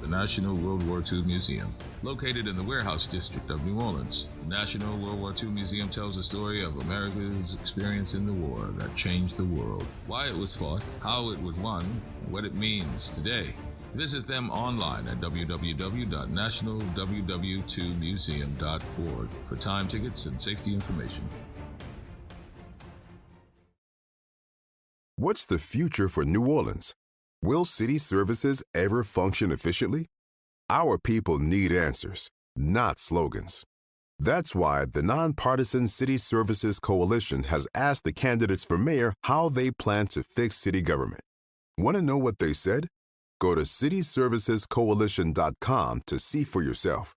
The National World War II Museum. Located in the Warehouse District of New Orleans, the National World War II Museum tells the story of America's experience in the war that changed the world, why it was fought, how it was won, and what it means today. Visit them online at www.nationalww2museum.org for time tickets and safety information. What's the future for New Orleans? Will city services ever function efficiently? Our people need answers, not slogans. That's why the Nonpartisan City Services Coalition has asked the candidates for mayor how they plan to fix city government. Want to know what they said? Go to cityservicescoalition.com to see for yourself.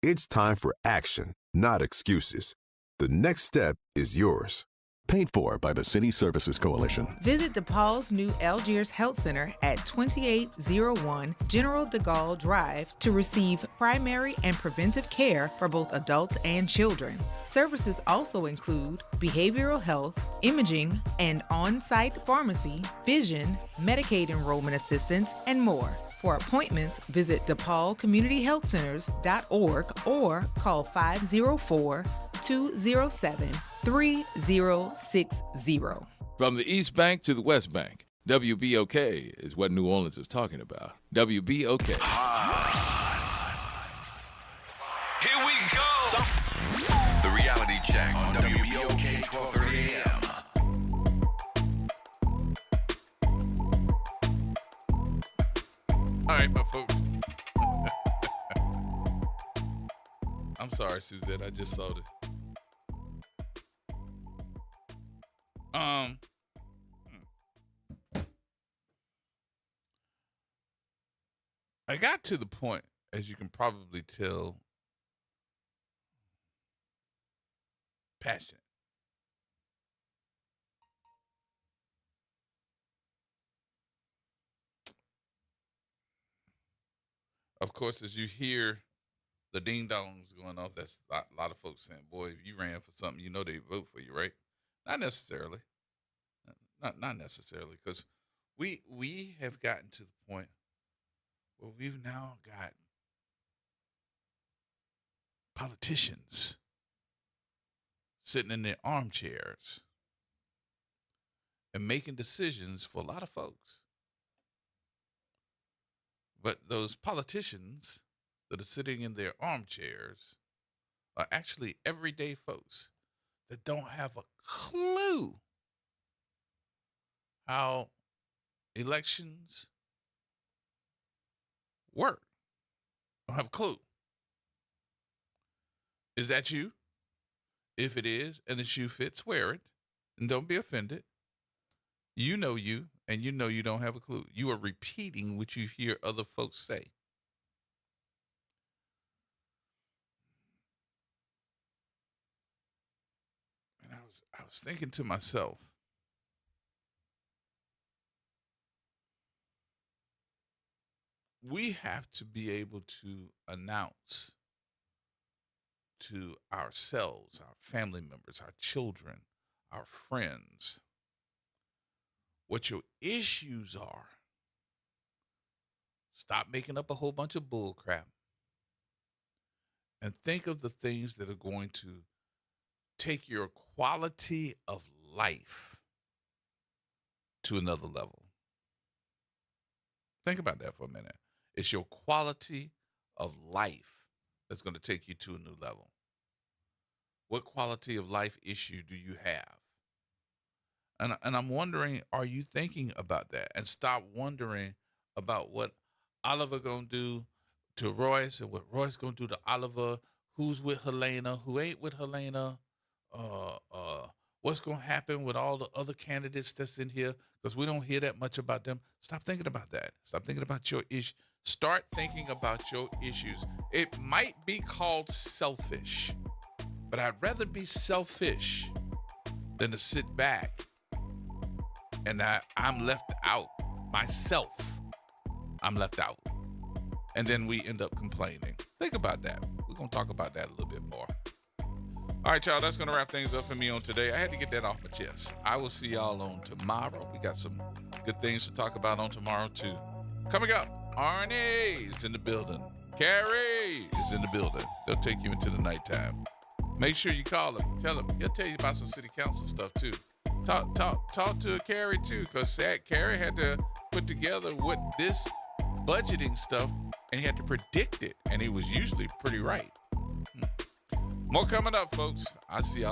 It's time for action, not excuses. The next step is yours. Paid for by the City Services Coalition. Visit DePaul's new Algiers Health Center at 2801 General de Gaulle Drive to receive primary and preventive care for both adults and children. Services also include behavioral health, imaging, and on-site pharmacy, vision, Medicaid enrollment assistance, and more. For appointments, visit DePaulCommunityHealthCenters.org or call 504-207-3060. From the East Bank to the West Bank, WBOK is what New Orleans is talking about. WBOK. Here we go. The Reality Check on WBOK 1230 AM. All right, my folks. I'm sorry, Suzette. I just saw this. I got to the point, as you can probably tell, passionate. Of course, as you hear the ding-dongs going off, that's a lot of folks saying, boy, if you ran for something, you know they'd vote for you, right? Not necessarily. Not necessarily, because we have gotten to the point where we've now got politicians sitting in their armchairs and making decisions for a lot of folks. But those politicians that are sitting in their armchairs are actually everyday folks that don't have a clue how elections work. Don't have a clue. Is that you? If it is, and the shoe fits, wear it, and don't be offended. You know you, and you know you don't have a clue. You are repeating what you hear other folks say. And I was thinking to myself, we have to be able to announce to ourselves, our family members, our children, our friends, what your issues are. Stop making up a whole bunch of bull crap and think of the things that are going to take your quality of life to another level. Think about that for a minute. It's your quality of life that's going to take you to a new level. What quality of life issue do you have? And I'm wondering, are you thinking about that? And stop wondering about what Oliver going to do to Royce and what Royce going to do to Oliver, who's with Helena, who ain't with Helena, what's going to happen with all the other candidates that's in here, because we don't hear that much about them. Stop thinking about that. Stop thinking about your issue. Start thinking about your issues. It might be called selfish, but I'd rather be selfish than to sit back and I'm left out. Myself, I'm left out. And then we end up complaining. Think about that. We're going to talk about that a little bit more. All right, y'all, that's going to wrap things up for me on today. I had to get that off my chest. I will see y'all on tomorrow. We got some Good things to talk about on tomorrow, too. Coming up, Arnie is in the building. Carrie is in the building. They'll take you into the nighttime. Make sure you call him. Tell him. He'll tell you about some city council stuff, too. Talk to Carrie, too, because Carrie had to put together what this budgeting stuff, and he had to predict it, and he was usually pretty right. More coming up, folks. I'll see y'all.